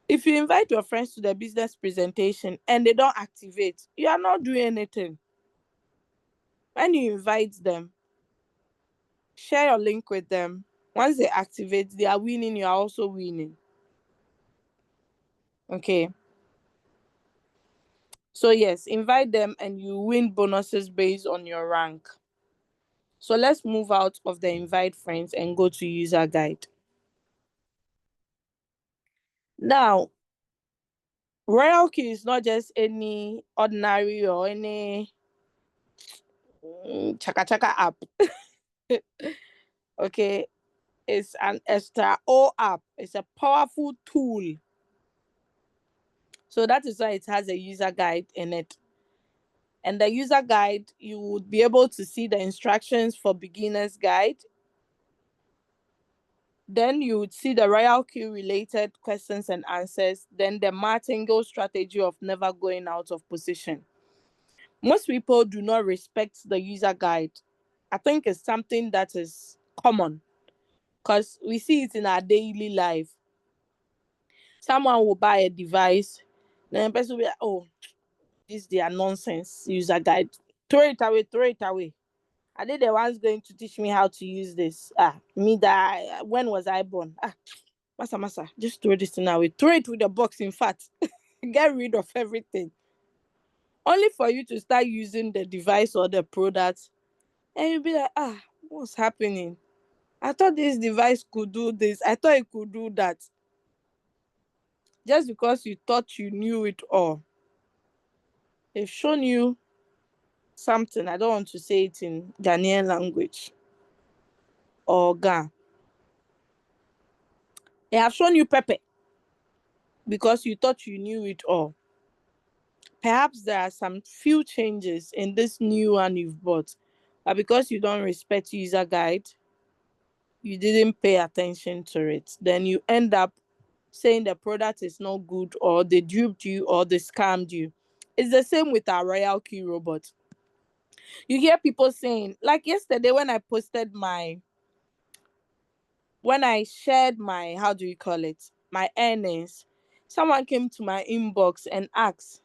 If you invite your friends to the business presentation and they don't activate, you are not doing anything. When you invite them, share your link with them. Once they activate, they are winning, you are also winning. Okay. So yes, invite them and you win bonuses based on your rank. So let's move out of the invite friends and go to user guide. Now, RoyalQ is not just any ordinary or any chaka chaka app. Okay, it's an extra O app. It's a powerful tool. So that is why it has a user guide in it. And the user guide, you would be able to see the instructions for beginners guide. Then you would see the RoyalQ related questions and answers. Then the martingale strategy of never going out of position. Most people do not respect the user guide. I think it's something that is common because we see it in our daily life. Someone will buy a device, then the person will be like, oh, this their nonsense user guide. Throw it away, throw it away. Are they the ones going to teach me how to use this? Me that when was I born? Masa, just throw this thing away. Throw it with the box, in fact. Get rid of everything. Only for you to start using the device or the product. And you'll be like, what's happening? I thought this device could do this. I thought it could do that. Just because you thought you knew it all. They've shown you something. I don't want to say it in Ghanaian language or Ga. They have shown you Pepe because you thought you knew it all. Perhaps there are some few changes in this new one you've bought, but because you don't respect user guide, you didn't pay attention to it. Then you end up saying the product is not good or they duped you or they scammed you. It's the same with our RoyalQ robot. You hear people saying, like yesterday when I shared my, how do you call it, my earnings, someone came to my inbox and asked,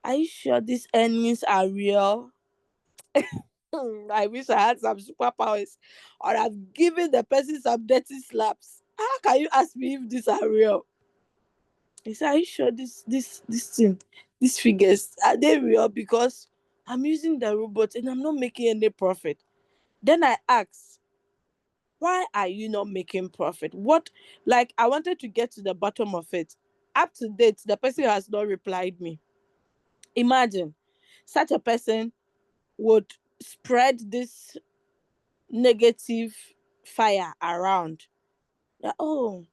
are you sure these earnings are real? I wish I had some superpowers or I've given the person some dirty slaps. How can you ask me if these are real? He said, are you sure this thing, these figures, are they real? Because I'm using the robot and I'm not making any profit. Then I asked, why are you not making profit? What, like, I wanted to get to the bottom of it. Up to date, the person has not replied me. Imagine such a person would spread this negative fire around. That, oh,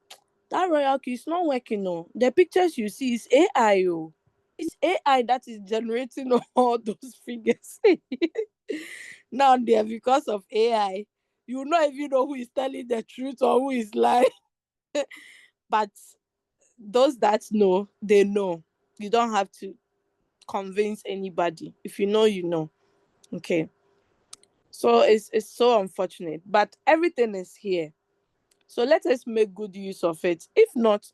that RoyalQ is not working. No, the pictures you see is AI. Oh, it's AI that is generating all those figures. Now, there, because of AI, you will not even know who is telling the truth or who is lying. But those that know, they know. You don't have to convince anybody. If you know, you know. Okay. So it's so unfortunate. But everything is here. So let us make good use of it. If not,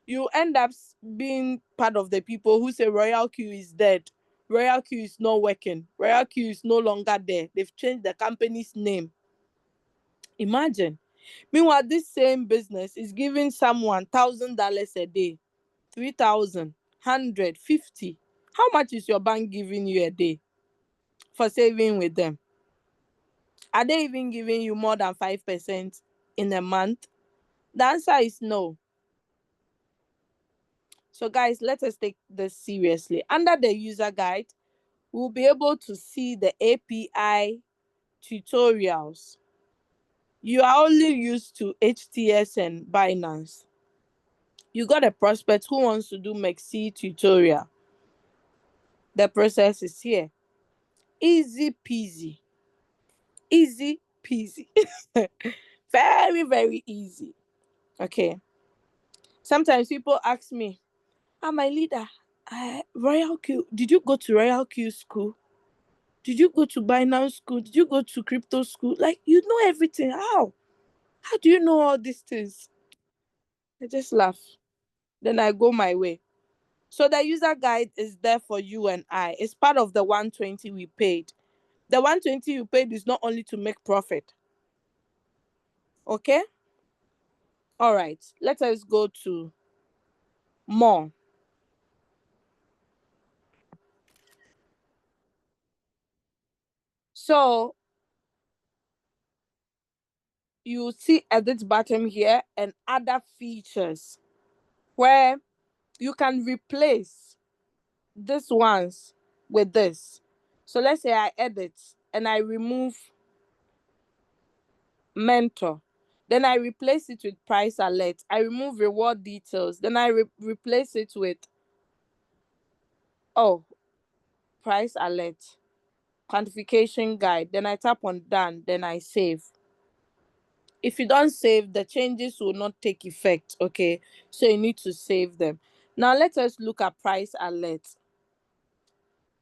you end up being part of the people who say RoyalQ is dead. RoyalQ is not working. RoyalQ is no longer there. They've changed the company's name. Imagine. Meanwhile, this same business is giving someone $1,000 a day, 3,000, 150. How much is your bank giving you a day for saving with them? Are they even giving you more than 5% in a month? The answer is no. So, guys, let us take this seriously. Under the user guide, we'll be able to see the API tutorials. You are only used to HTS and Binance. You got a prospect who wants to do Mexi tutorial. The process is here. Easy peasy. Easy peasy. Very, very easy. Okay. Sometimes people ask me, my leader, RoyalQ, did you go to RoyalQ school? Did you go to Binance school? Did you go to crypto school? Like, you know everything. How? How do you know all these things? I just laugh. Then I go my way. So the user guide is there for you and I. It's part of the 120 we paid. The 120 you paid is not only to make profit. Okay? All right. Let us go to more. So you see edit button here and other features where you can replace this ones with this. So let's say I edit and I remove mentor, then I replace it with price alert. I remove reward details, then I replace it with price alert, quantification guide, then I tap on done, then I save. If you don't save, the changes will not take effect. Okay, so you need to save them. Now let us look at price alert.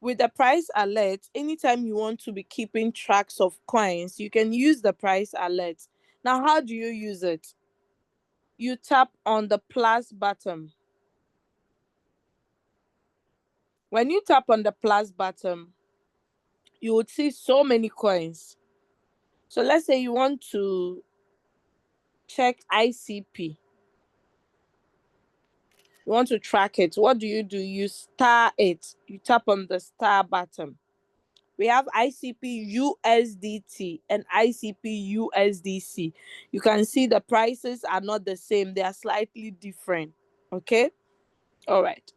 With the price alert, anytime you want to be keeping tracks of coins, you can use the price alert. Now, how do you use it? You tap on the plus button. When you tap on the plus button, you would see so many coins. So let's say you want to check ICP. You want to track it. What do? You star it. You tap on the star button. We have ICP USDT and ICP USDC. You can see the prices are not the same. They are slightly different. Okay? All right.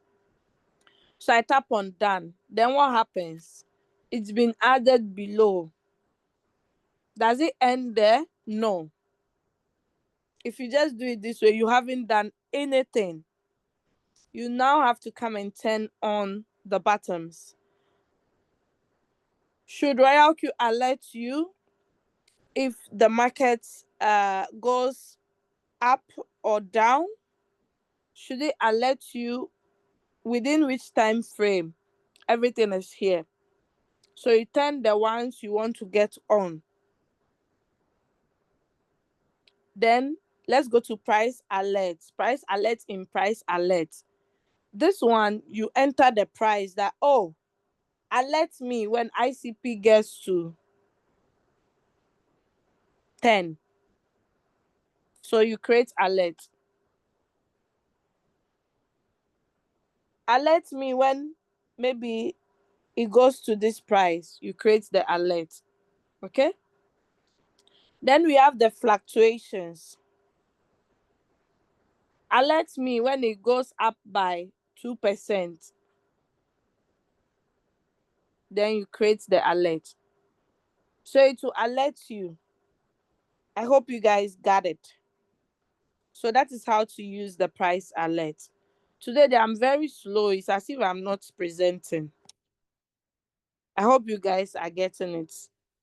So I tap on done. Then what happens? It's been added below. Does it end there? No. If you just do it this way, you haven't done anything. You now have to come and turn on the buttons. Should RoyalQ alert you if the market goes up or down? Should it alert you within which time frame? Everything is here. So you turn the ones you want to get on. Then let's go to price alert. Price alert in price alert. This one, you enter the price that, alert me when ICP gets to 10. So you create alert. Alert me when maybe it goes to this price. You create the alert. Okay? Then we have the fluctuations. Alert me when it goes up by 2%. Then you create the alert. So it will alert you. I hope you guys got it. So that is how to use the price alert. Today I'm very slow. It's as if I'm not presenting. I hope you guys are getting it.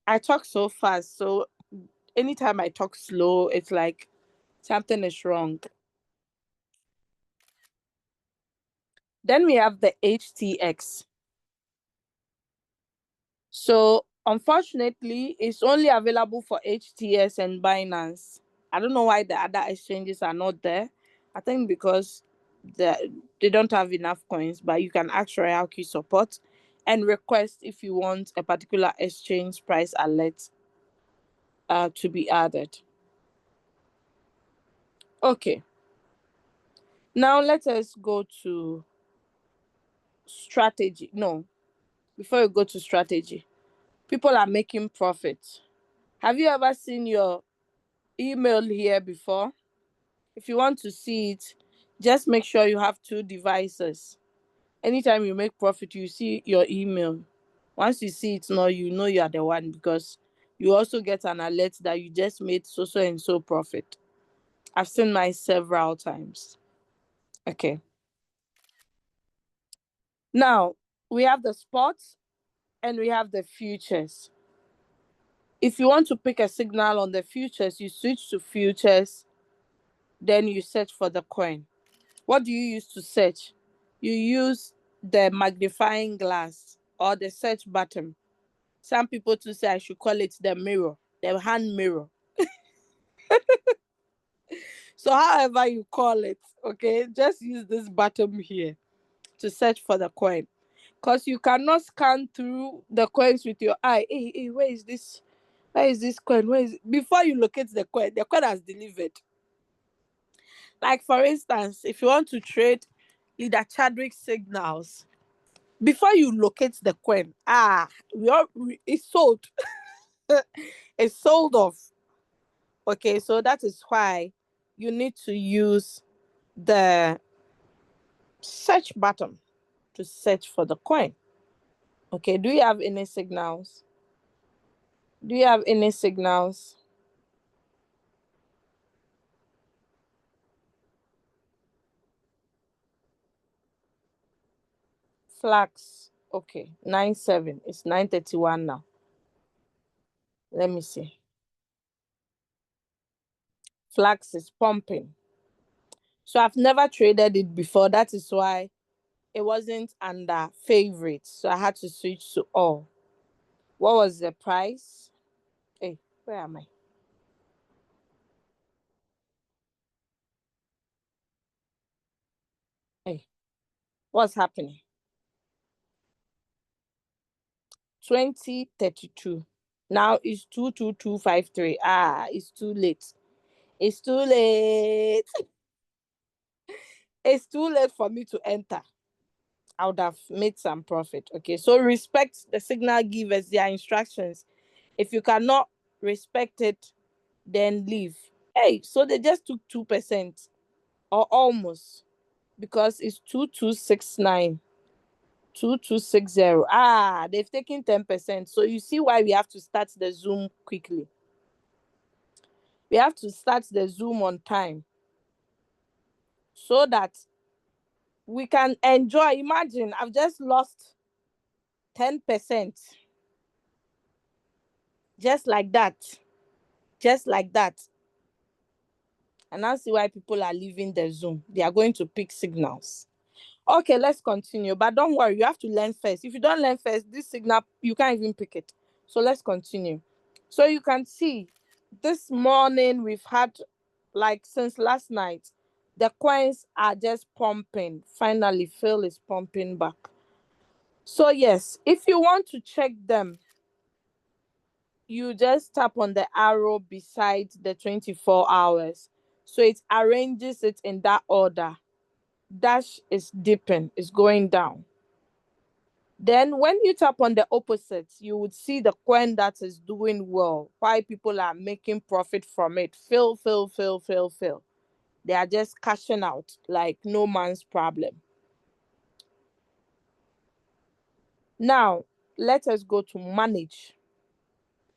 I talk so fast, so anytime I talk slow, it's like something is wrong. Then we have the HTX. So unfortunately, it's only available for HTS and Binance. I don't know why the other exchanges are not there. I think because they don't have enough coins, but you can ask RoyalQ support and request if you want a particular exchange price alert to be added. Okay. Now let us go to strategy. No, before you go to strategy, people are making profit. Have you ever seen your email here before? If you want to see it, just make sure you have two devices. Anytime you make profit, you see your email. Once you see it now, you know you are the one, because you also get an alert that you just made so and so profit. I've seen mine several times. Okay. Now, we have the spots and we have the futures. If you want to pick a signal on the futures, you switch to futures, then you search for the coin. What do you use to search? You use the magnifying glass or the search button. Some people too say I should call it the mirror, the hand mirror. So however you call it, okay, just use this button here to search for the coin. Because you cannot scan through the coins with your eye. Hey, where is this? Where is this coin? Where is it? Before you locate the coin has delivered. Like for instance, if you want to trade Leader Chadwick signals, Before you locate the coin, it's sold. It's sold off. Okay, so that is why you need to use the search button to search for the coin. Okay, do you have any signals? Do you have any signals? Flax. Okay, 97. It's 9:31 now. Let me see. Flax is pumping. So I've never traded it before. That is why it wasn't under favorite. So I had to switch to all. What was the price? Hey, where am I? Hey, what's happening? 2032. Now it's 22253. Ah, it's too late. It's too late. It's too late for me to enter. I would have made some profit. Okay, so respect the signal givers, their instructions. If you cannot respect it, then leave. Hey, so they just took 2% or almost, because it's 2269, 2260. Ah, they've taken 10%. So you see why we have to start the Zoom quickly. We have to start the Zoom on time so that we can enjoy. Imagine I've just lost 10%, just like that. Just like that. And now see why people are leaving the Zoom. They are going to pick signals. Okay, let's continue. But don't worry, you have to learn first. If you don't learn first, this signal, you can't even pick it. So let's continue. So you can see this morning we've had, like, since last night, the coins are just pumping. Finally, Phil is pumping back. So yes, if you want to check them, you just tap on the arrow beside the 24 hours. So it arranges it in that order. Dash is dipping, is going down. Then when you tap on the opposite, you would see the coin that is doing well. Why people are making profit from it. Fill, fill, fill, fill, fill. They are just cashing out like no man's problem. Now, let us go to manage.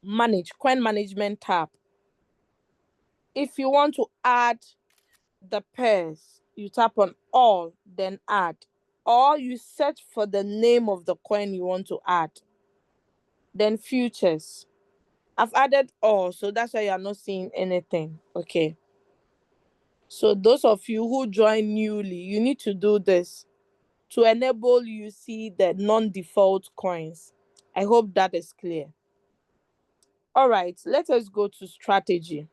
Manage, coin management tab. If you want to add the pairs, you tap on all, then add. Or you search for the name of the coin you want to add. Then futures. I've added all, so that's why you're not seeing anything. Okay. So those of you who join newly, you need to do this to enable you see the non-default coins. I hope that is clear. All right, let us go to strategy.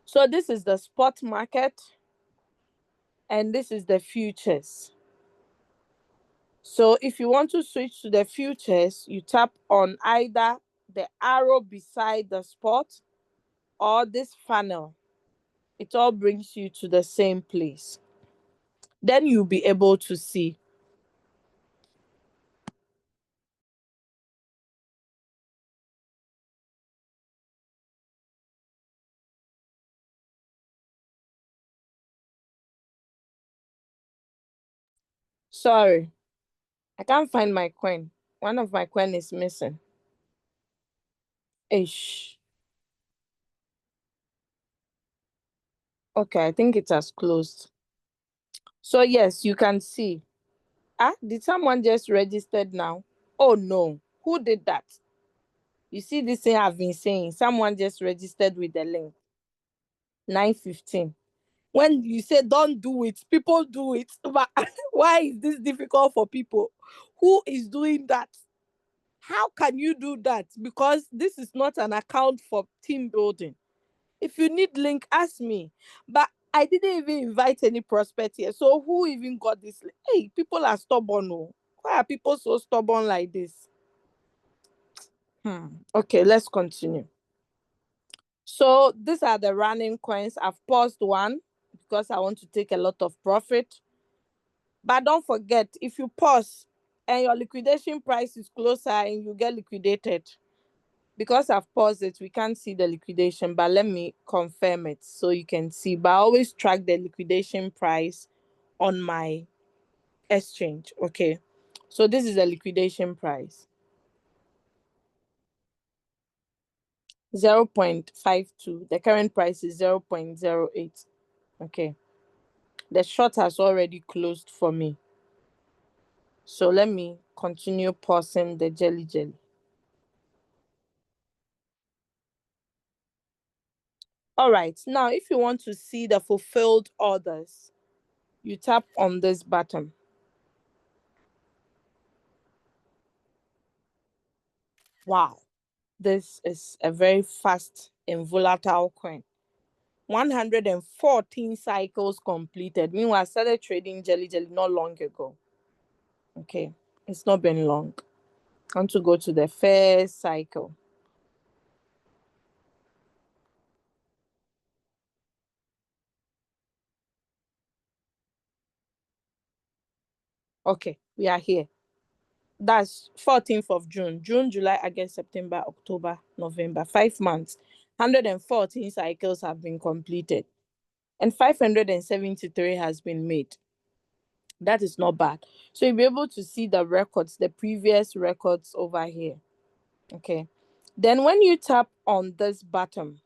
So this is the spot market and this is the futures. So if you want to switch to the futures, you tap on either the arrow beside the spot or this funnel. It all brings you to the same place. Then you'll be able to see. Sorry, I can't find my coin. One of my coin is missing. Ish. Okay, I think it has closed. So yes, you can see. Ah, did someone just registered now? Oh no, who did that? You see this thing I've been saying. Someone just registered with the link. 9:15. When you say don't do it, people do it. But why is this difficult for people? Who is doing that? How can you do that? Because this is not an account for team building. If you need link, ask me. But I didn't even invite any prospect here. So who even got this? Hey, people are stubborn. Oh. Why are people so stubborn like this? Okay, let's continue. So these are the running coins. I've paused one because I want to take a lot of profit. But don't forget, if you pause, and your liquidation price is closer and you get liquidated. Because I've paused it, we can't see the liquidation, but let me confirm it so you can see. But I always track the liquidation price on my exchange. Okay, so this is the liquidation price, 0.52. The current price is 0.08. Okay, the short has already closed for me. So let me continue pausing the jelly. All right, now if you want to see the fulfilled orders, you tap on this button. Wow, this is a very fast and volatile coin. 114 cycles completed. Meanwhile, I started trading jelly not long ago. Okay, it's not been long. I want to go to the first cycle. Okay, we are here. That's 14th of June. June, July, August, September, October, November. 5 months. 114 cycles have been completed. And 573 has been made. That is not bad. So you'll be able to see the records, the previous records over here. Okay. Then when you tap on this button,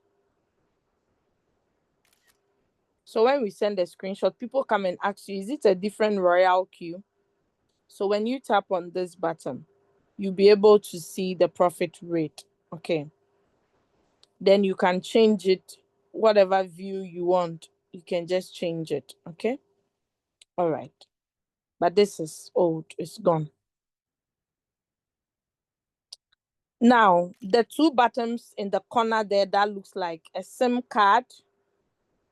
so when we send a screenshot, people come and ask you, is it a different RoyalQ? So when you tap on this button, you'll be able to see the profit rate. Okay. Then you can change it, whatever view you want. You can just change it. Okay. All right. But this is old. It's gone. Now, the two buttons in the corner there, that looks like a SIM card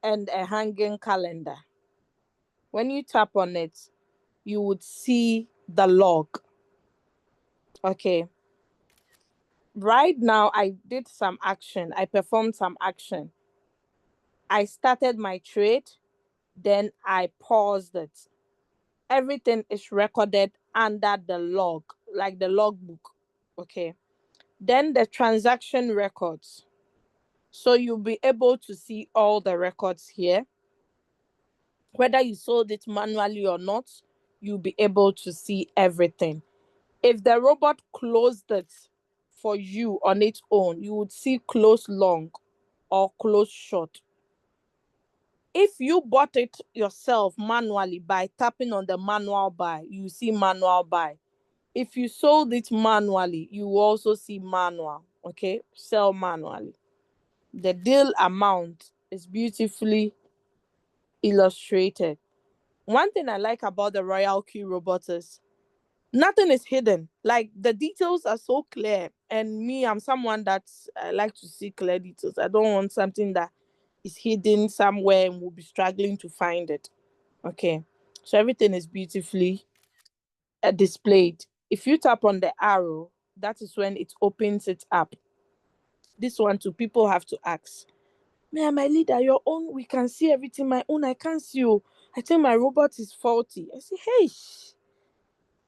and a hanging calendar. When you tap on it, you would see the log. Okay. Right now, I did some action. I performed some action. I started my trade, then I paused it. Everything is recorded under the log, like the logbook. Okay. Then the transaction records. So you'll be able to see all the records here. Whether you sold it manually or not, you'll be able to see everything. If the robot closed it for you on its own, you would see close long or close short. If you bought it yourself manually by tapping on the manual buy, you see manual buy. If you sold it manually, you will also see manual. Okay, sell manually. The deal amount is beautifully illustrated. One thing I like about the RoyalQ robot is nothing is hidden. Like the details are so clear. And me, I'm someone that's I like to see clear details. I don't want something that is hidden somewhere and we'll be struggling to find it. Okay. So everything is beautifully displayed. If you tap on the arrow, that is when it opens it up. This one too, people have to ask. Man, my leader, your own, we can see everything. My own, I can't see you. I think my robot is faulty. I say, hey,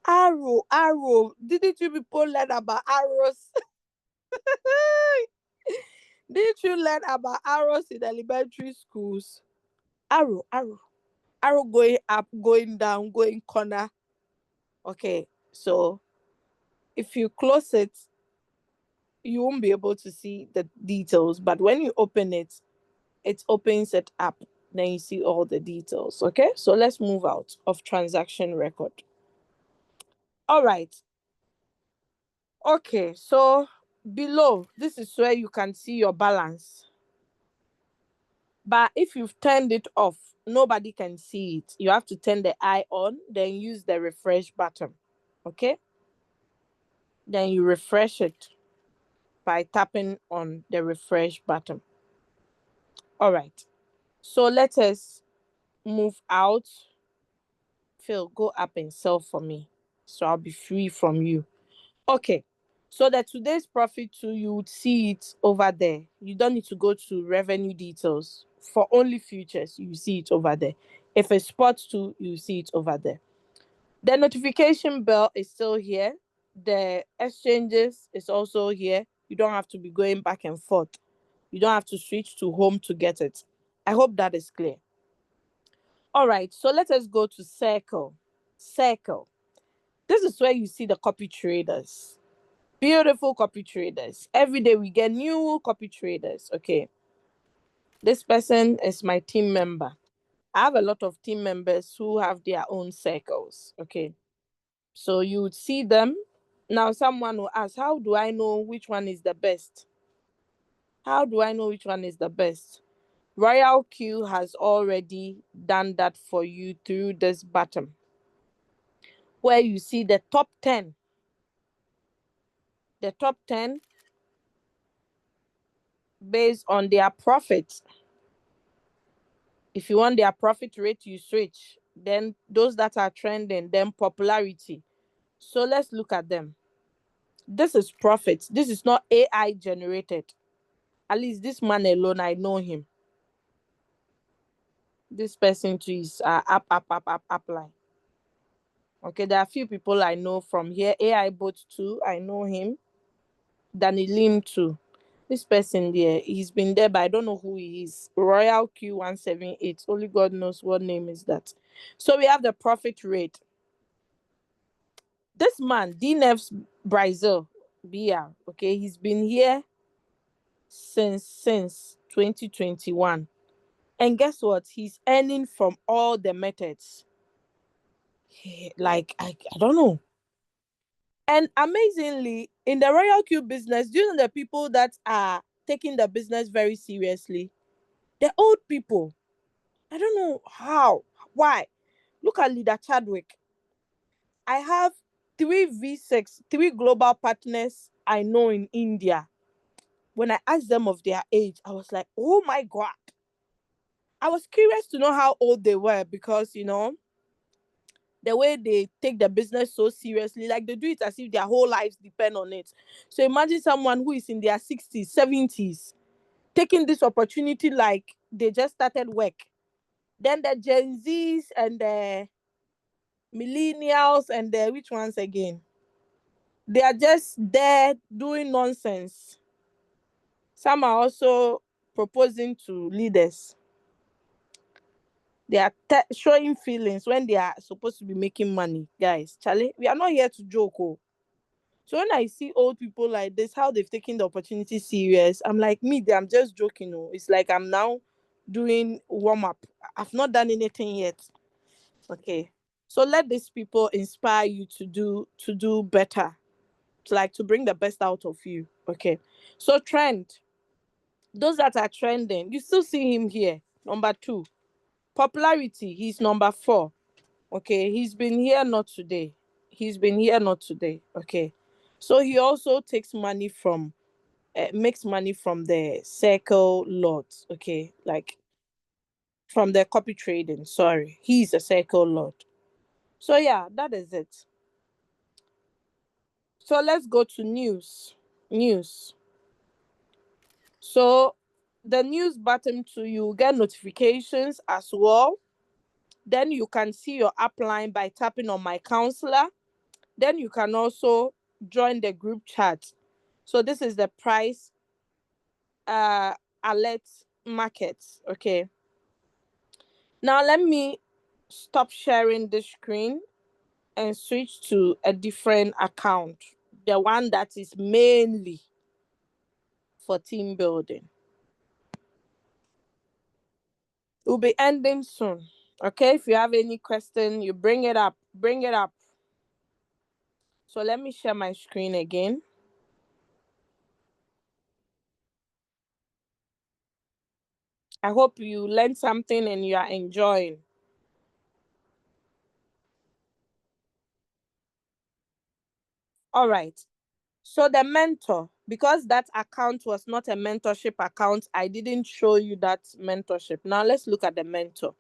arrow. Didn't you people learn about arrows? Didn't you learn about arrows in elementary schools? Arrow going up, going down, going corner. Okay, so if you close it, you won't be able to see the details. But when you open it, it opens it up. Then you see all the details. Okay, so let's move out of transaction record. All right. Okay, so below, this is where you can see your balance. But if you've turned it off, nobody can see it. You have to turn the eye on, then use the refresh button. Okay? Then you refresh it by tapping on the refresh button. All right. So let us move out. Phil, go up and sell for me. So I'll be free from you. Okay. So that today's profit too, you would see it over there. You don't need to go to revenue details. For only futures, you see it over there. If it's spot too, you see it over there. The notification bell is still here. The exchanges is also here. You don't have to be going back and forth. You don't have to switch to home to get it. I hope that is clear. All right, so let us go to Circle. Circle. This is where you see the copy traders. Beautiful copy traders. Every day we get new copy traders. Okay. This person is my team member. I have a lot of team members who have their own circles. Okay. So you would see them. Now, someone will ask, how do I know which one is the best? How do I know which one is the best? RoyalQ has already done that for you through this button, where you see the top 10. The top 10 based on their profit. If you want their profit rate, you switch. Then those that are trending, then popularity. So let's look at them. This is profit. This is not AI generated. At least this man alone, I know him. This person too is up line. Okay, there are a few people I know from here. AI bot too, I know him. Danilim too. This person there, he's been there, but I don't know who he is. Royal Q178. Only God knows what name is that. So we have the profit rate. This man, DNF's Brazil, BR, okay, he's been here since 2021. And guess what? He's earning from all the methods. Like, I don't know. And amazingly, in the Royal Q business, do you know the people that are taking the business very seriously? The old people. I don't know how. Why? Look at Leader Chadwick. I have three global partners I know in India. When I asked them of their age, I was like, oh my God. I was curious to know how old they were because, the way they take the business so seriously, like they do it as if their whole lives depend on it. So imagine someone who is in their 60s, 70s, taking this opportunity like they just started work. Then the Gen Zs and the millennials and the which ones again? They are just there doing nonsense. Some are also proposing to leaders. They are showing feelings when they are supposed to be making money. Guys, Charlie, we are not here to joke. Oh. So when I see old people like this, how they've taken the opportunity serious, I'm like, I'm just joking. Oh. It's like I'm now doing warm up. I've not done anything yet. Okay. So let these people inspire you to do better, to bring the best out of you. Okay. So trend, those that are trending, you still see him here. Number 2. Popularity, he's number 4. Okay. He's been here not today. He's been here not today. Okay. So he also makes money from the circle lot. Okay. Like from the copy trading. Sorry. He's a circle lot. So yeah, that is it. So let's go to news. News. So the news button too, you get notifications as well. Then you can see your upline by tapping on my counselor. Then you can also join the group chat. So this is the price uh alert markets. Okay. Now let me stop sharing the screen and switch to a different account. The one that is mainly for team building. We'll be ending soon. Okay, if you have any question, you bring it up. Bring it up. So let me share my screen again. I hope you learned something and you are enjoying. All right. So the mentor, because that account was not a mentorship account, I didn't show you that mentorship. Now let's look at the mentor.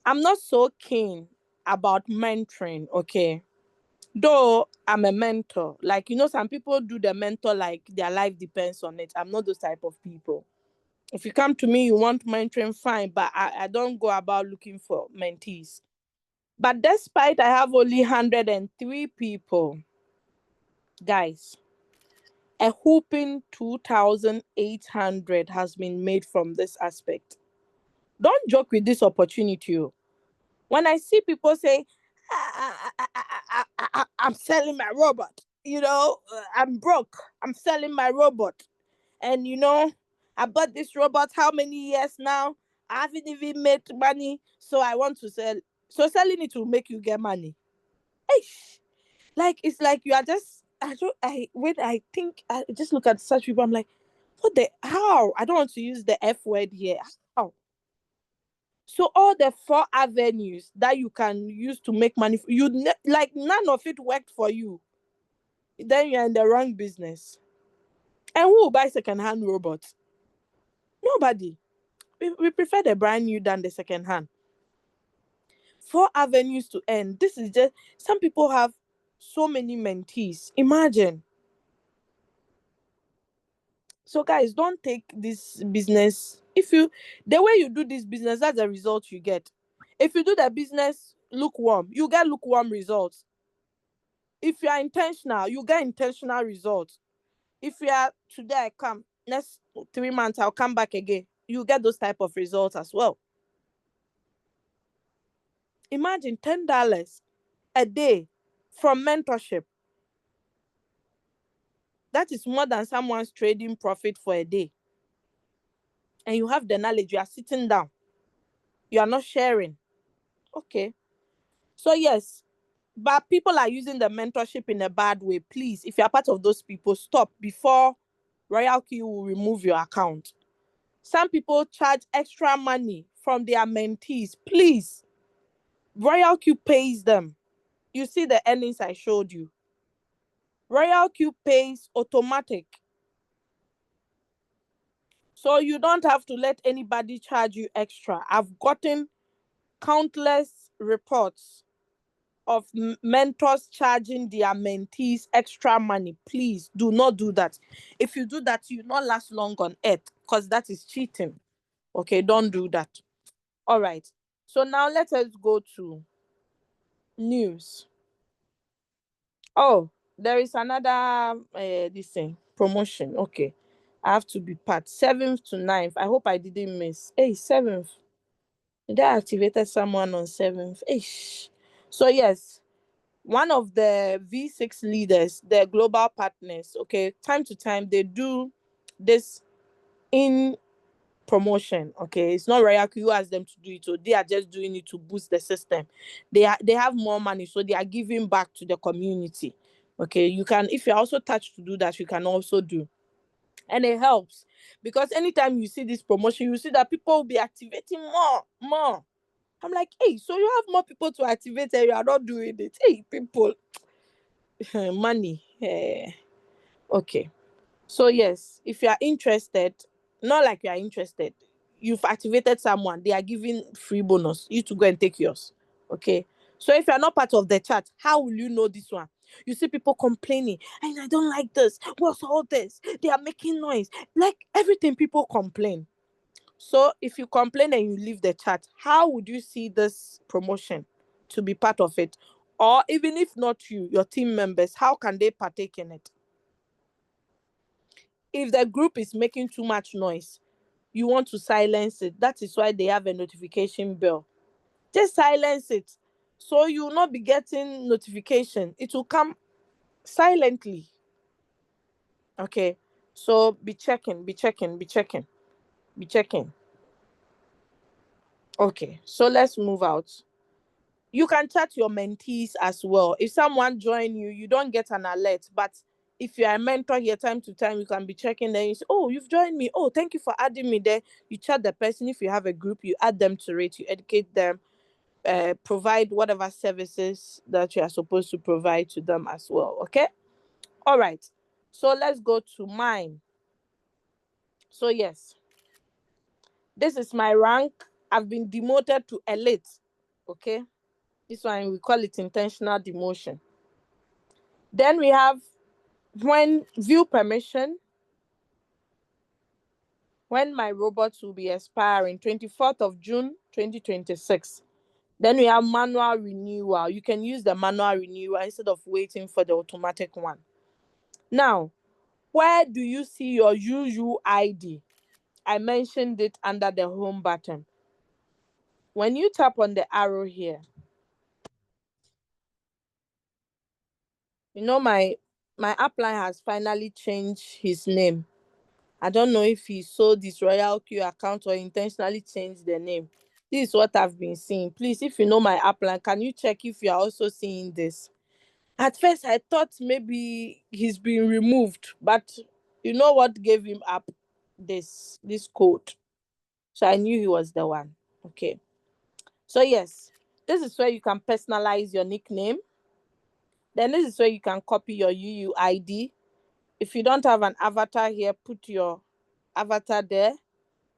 I'm not so keen about mentoring, okay? Though I'm a mentor. Like, some people do the mentor like their life depends on it. I'm not those type of people. If you come to me, you want mentoring, fine, but I don't go about looking for mentees. But despite I have only 103 people, guys, a whooping 2,800 has been made from this aspect. Don't joke with this opportunity. Oh. When I see people say, I'm selling my robot, I'm broke, I'm selling my robot. And, I bought this robot how many years now? I haven't even made money, so I want to sell. So selling it will make you get money. Eish. Like, it's like you are just, when I think, I just look at such people, I'm like, how? I don't want to use the F word here. How? So all the four avenues that you can use to make money, like none of it worked for you. Then you're in the wrong business. And who will buy second-hand robots? Nobody. We prefer the brand new than the second-hand. Four avenues to earn. This is just, some people have so many mentees. Imagine. So guys, don't take this business. The way you do this business, that's the result you get. If you do the business lukewarm, you get lukewarm results. If you are intentional, you get intentional results. If you are today I come, next 3 months I'll come back again, you get those type of results as well. Imagine $10 a day from mentorship. That is more than someone's trading profit for a day. And you have the knowledge, you are sitting down, you are not sharing. Okay. So yes, but people are using the mentorship in a bad way. Please, if you are part of those people, stop before RoyalQ will remove your account. Some people charge extra money from their mentees. Please, RoyalQ pays them. You see the earnings I showed you. RoyalQ pays automatic. So you don't have to let anybody charge you extra. I've gotten countless reports of mentors charging their mentees extra money. Please do not do that. If you do that, you will not last long on earth, because that is cheating. Okay, don't do that. All right. So now let us go to news. Oh, there is another this thing promotion. Okay, I have to be part 7th to 9th. I hope I didn't miss. Hey, 7th. Did I activated someone on 7th? Ish. So yes, one of the V6 leaders, the global partners. Okay, time to time they do this in promotion. Okay, it's not RoyalQ who asked them to do it, so they are just doing it to boost the system. They have more money, so they are giving back to the community. Okay, you can, if you're also touched to do that, you can also do. And it helps, because anytime you see this promotion, you see that people will be activating more. I'm like, hey, so you have more people to activate and you are not doing it. Hey, people. Money. Okay. So yes, if you are interested, not like you are interested, you've activated someone, they are giving free bonus. You to go and take yours. Okay. So if you are not part of the chat, how will you know this one? You see people complaining, and I don't like this. What's all this? They are making noise. Like everything, people complain. So if you complain and you leave the chat, how would you see this promotion to be part of it? Or even if not you, your team members, how can they partake in it? If the group is making too much noise, you want to silence it. That is why they have a notification bell. Just silence it. So you will not be getting notification. It will come silently. Okay. So be checking, be checking, be checking, be checking. Okay. So let's move out. You can chat your mentees as well. If someone join you, you don't get an alert. But if you're a mentor here, time to time, you can be checking there. You say, oh, you've joined me. Oh, thank you for adding me there. You chat the person. If you have a group, you add them to it. You educate them, provide whatever services that you are supposed to provide to them as well. Okay? All right. So let's go to mine. So yes, this is my rank. I've been demoted to elite. Okay? This one, we call it intentional demotion. Then we have when view permission, when my robots will be expiring 24th of June 2026. Then we have manual renewal. You can use the manual renewal instead of waiting for the automatic one. Now, where do you see your UUID? I mentioned it under the home button. When you tap on the arrow here, my upline has finally changed his name. I don't know if he sold his RoyalQ account or intentionally changed the name. This is what I've been seeing. Please, if you know my upline, can you check if you are also seeing this? At first, I thought maybe he's been removed, but you know what gave him up? This code. So I knew he was the one. Okay. So yes, this is where you can personalize your nickname. Then this is where you can copy your UUID. If you don't have an avatar here, put your avatar there.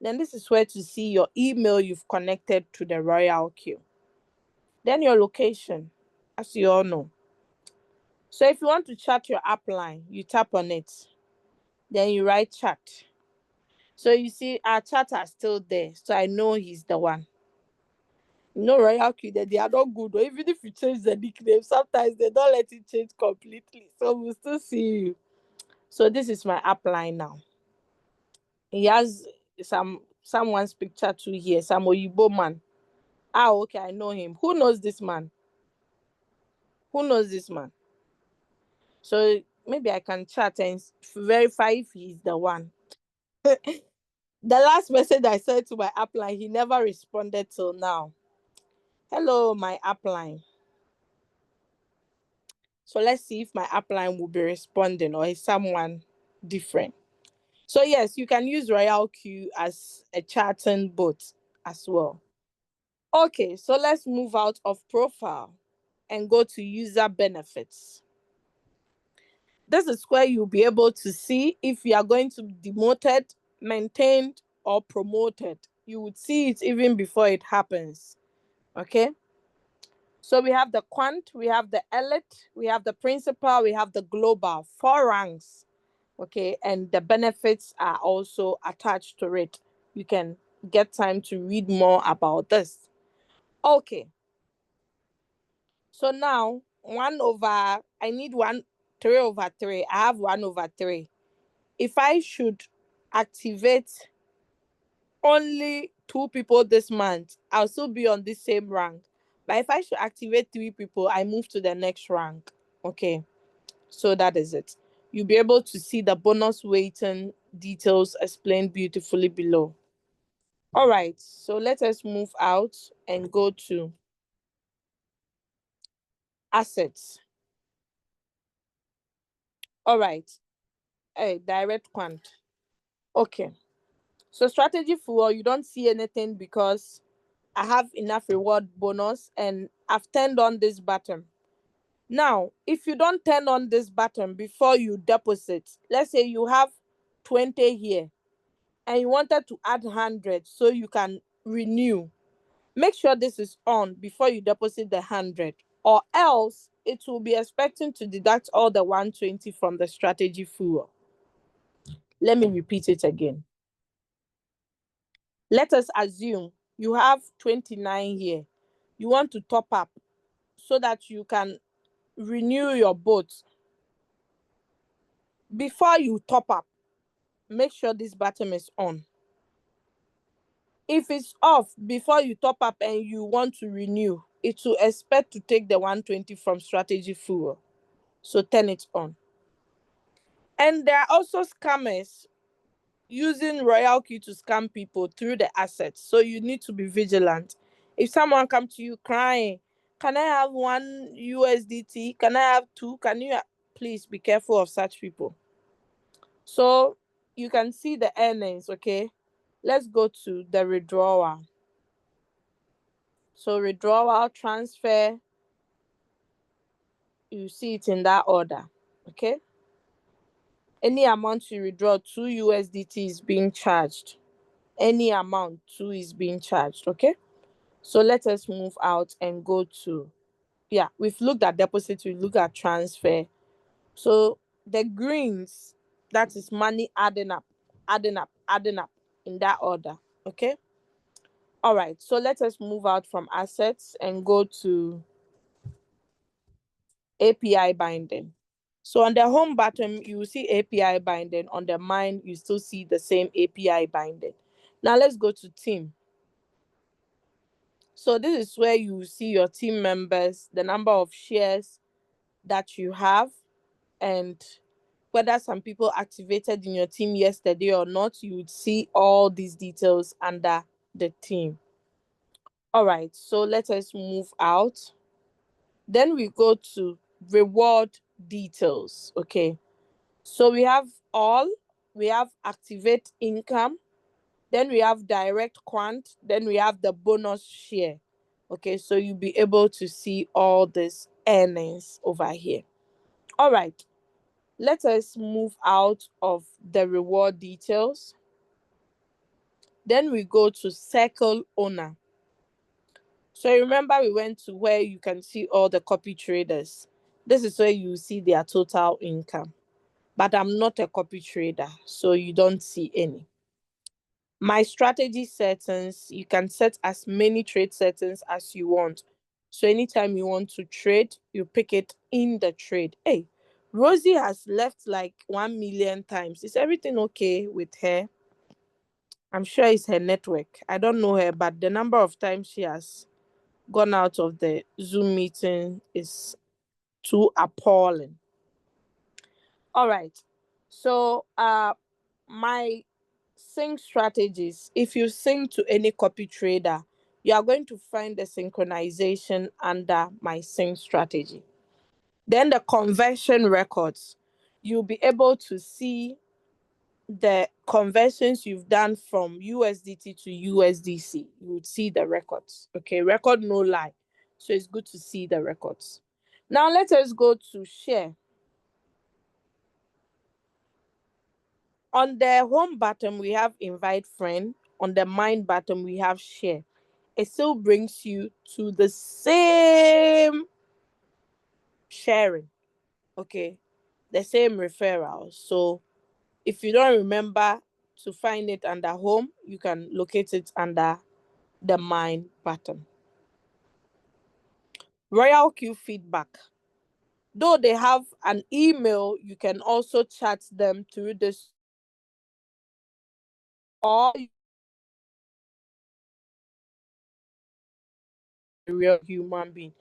Then this is where to see your email you've connected to the RoyalQ. Then your location, as you all know. So if you want to chat your upline, you tap on it. Then you write chat. So you see our chat are still there. So I know he's the one. You know, RoyalQ, they are not good. Or even if you change the nickname, sometimes they don't let it change completely. So we'll still see you. So this is my upline now. He has someone's picture too here, some Oyibo man. Ah, okay, I know him. Who knows this man? Who knows this man? So maybe I can chat and verify if he's the one. The last message I sent to my upline, he never responded till now. Hello, my upline. So let's see if my upline will be responding or is someone different. So yes, you can use RoyalQ as a chatting bot as well. Okay, so let's move out of profile and go to user benefits. This is where you'll be able to see if you are going to be demoted, maintained, or promoted. You would see it even before it happens. Okay. So we have the quant, we have the elite, we have the principal, we have the global, 4 ranks. Okay. And the benefits are also attached to it. You can get time to read more about this. Okay. So now I need 3/3. I have 1/3. If I should activate only 2 people this month, I'll still be on the same rank. But if I should activate 3 people, I move to the next rank. Okay, so that is it. You'll be able to see the bonus weighting details explained beautifully below. All right, so let us move out and go to assets. All right, direct quant. Okay, so strategy for you don't see anything because I have enough reward bonus and I've turned on this button. Now, if you don't turn on this button before you deposit, let's say you have 20 here and you wanted to add 100 so you can renew, make sure this is on before you deposit the 100, or else it will be expecting to deduct all the 120 from the strategy fuel. Let me repeat it again. Let us assume you have 29 here. You want to top up so that you can renew your boat. Before you top up, make sure this button is on. If it's off before you top up and you want to renew, it will expect to take the 120 from strategy fuel. So turn it on. And there are also scammers using RoyalQ to scam people through the assets. So you need to be vigilant. If someone comes to you crying, can I have 1 USDT? Can I have 2? Can you please be careful of such people? So you can see the earnings, okay? Let's go to the withdrawal. So withdrawal, transfer, you see it in that order, okay? Any amount you withdraw, 2 USDT is being charged. Any amount, 2 is being charged, okay? So let us move out and go to, yeah, we've looked at deposit, we look at transfer. So the greens, that is money adding up, adding up, adding up in that order, okay? All right, so let us move out from assets and go to API binding. So on the home button, you will see API binding. On the mine, you still see the same API binding. Now let's go to team. So this is where you see your team members, the number of shares that you have, and whether some people activated in your team yesterday or not. You would see all these details under the team. All right, so let us move out. Then we go to reward details. Okay, so we have all, we have activate income, then we have direct quant, then we have the bonus share. Okay, so you'll be able to see all this earnings over here. All right, let us move out of the reward details. Then we go to circle owner. So remember we went to where you can see all the copy traders. This is where you see their total income. But I'm not a copy trader, so you don't see any. My strategy settings, you can set as many trade settings as you want. So anytime you want to trade, you pick it in the trade. Hey, Rosie has left like 1 million times. Is everything okay with her? I'm sure it's her network. I don't know her, but the number of times she has gone out of the Zoom meeting is too appalling. All right. So my sync strategies, if you sync to any copy trader, you are going to find the synchronization under my sync strategy. Then the conversion records, you'll be able to see the conversions you've done from USDT to USDC. You would see the records. Okay, record no lie. So it's good to see the records. Now let us go to share. On the home button, we have invite friend. On the mine button, we have share. It still brings you to the same sharing. Okay, the same referral. So if you don't remember to find it under home, you can locate it under the mine button. RoyalQ feedback. Though they have an email, you can also chat them through this, or a real human being.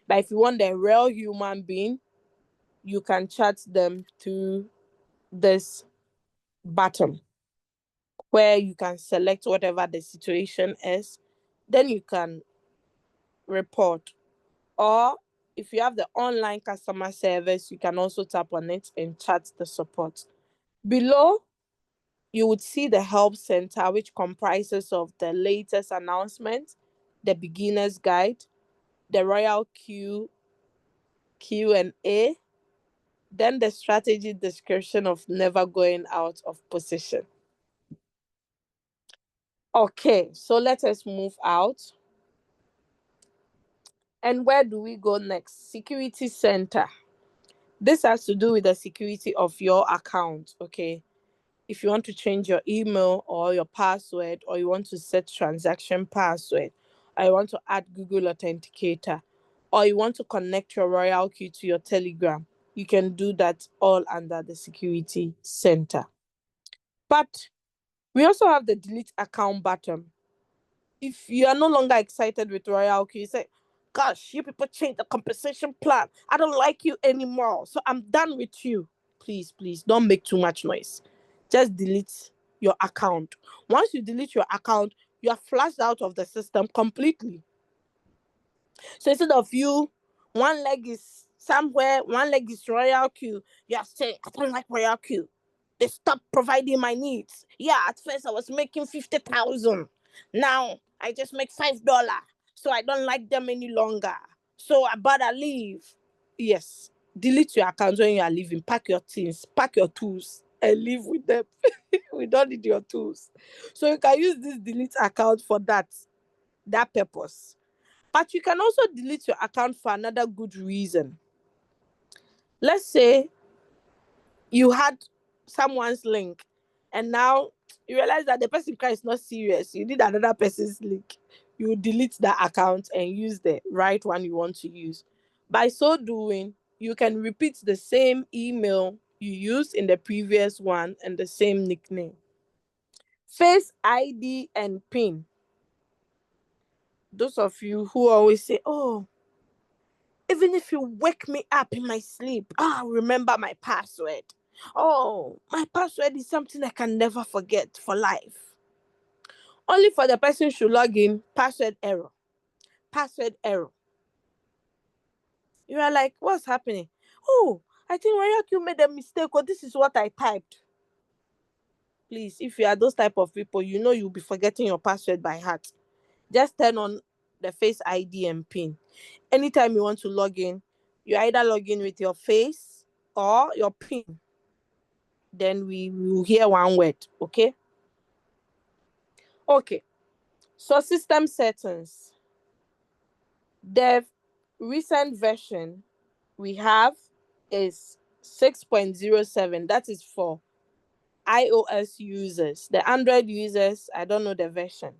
But if you want the real human being, you can chat them through this button where you can select whatever the situation is. Then you can report. Or if you have the online customer service, you can also tap on it and chat the support. Below, you would see the help center, which comprises of the latest announcement, the beginner's guide, the RoyalQ Q&A, then the strategy description of never going out of position. Okay, so let us move out. And where do we go next? Security center. This has to do with the security of your account. Okay, if you want to change your email or your password, or you want to set transaction password, or you want to add Google Authenticator, or you want to connect your RoyalQ to your Telegram, you can do that all under the security center. But we also have the delete account button. If you are no longer excited with RoyalQ, you say, gosh, you people changed the compensation plan. I don't like you anymore. So I'm done with you. Please, please don't make too much noise. Just delete your account. Once you delete your account, you are flushed out of the system completely. So instead of you, one leg is somewhere, one leg is RoyalQ, you are saying, I don't like RoyalQ. They stopped providing my needs. Yeah, at first I was making 50,000. Now I just make $5. So I don't like them any longer. So I better leave. Yes. Delete your account when you are leaving. Pack your things, pack your tools, and leave with them. We don't need your tools. So you can use this delete account for that purpose. But you can also delete your account for another good reason. Let's say you had someone's link and now You realize that the person is not serious, you need another person's link, you delete that account and use the right one you want to use. By so doing, you can repeat the same email you used in the previous one and the same nickname. Face ID and PIN. Those of you who always say, oh, even if you wake me up in my sleep, remember my password. Oh, my password is something I can never forget for life. Only for the person should log in, password error. Password error. You are like, what's happening? Oh, I think RoyalQ made a mistake, or this is what I typed. Please, if you are those type of people, you know you'll be forgetting your password by heart. Just turn on the face ID and PIN. Anytime you want to log in, you either log in with your face or your PIN. Then we will hear one word, okay? Okay. So system settings. The recent version we have is 6.07. That is for iOS users. The Android users, I don't know the version.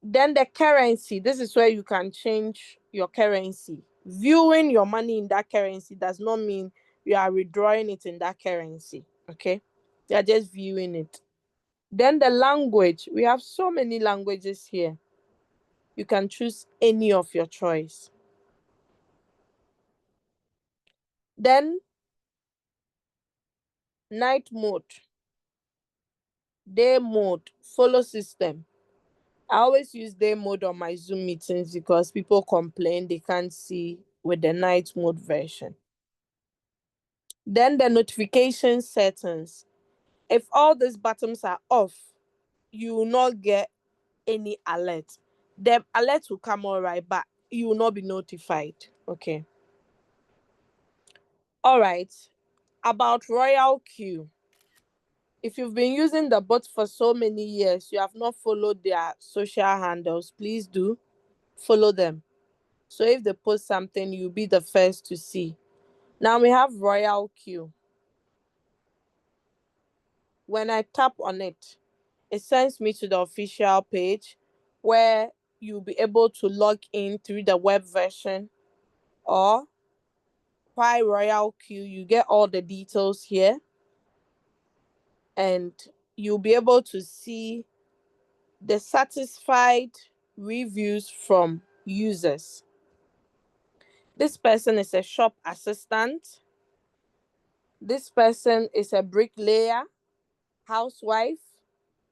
Then the currency, this is where you can change your currency. Viewing your money in that currency does not mean you are withdrawing it in that currency. Okay, you are just viewing it. Then the language, we have so many languages here. You can choose any of your choice. Then night mode, day mode, follow system. I always use day mode on my Zoom meetings because people complain they can't see with the night mode version. Then the notification settings. If all these buttons are off, you will not get any alert. The alert will come all right, but you will not be notified. Okay. All right. About RoyalQ. If you've been using the bot for so many years, you have not followed their social handles, please do follow them. So if they post something, you'll be the first to see. Now we have RoyalQ. When I tap on it, it sends me to the official page where you'll be able to log in through the web version, or why RoyalQ. You get all the details here and you'll be able to see the satisfied reviews from users. This person is a shop assistant. This person is a bricklayer, housewife,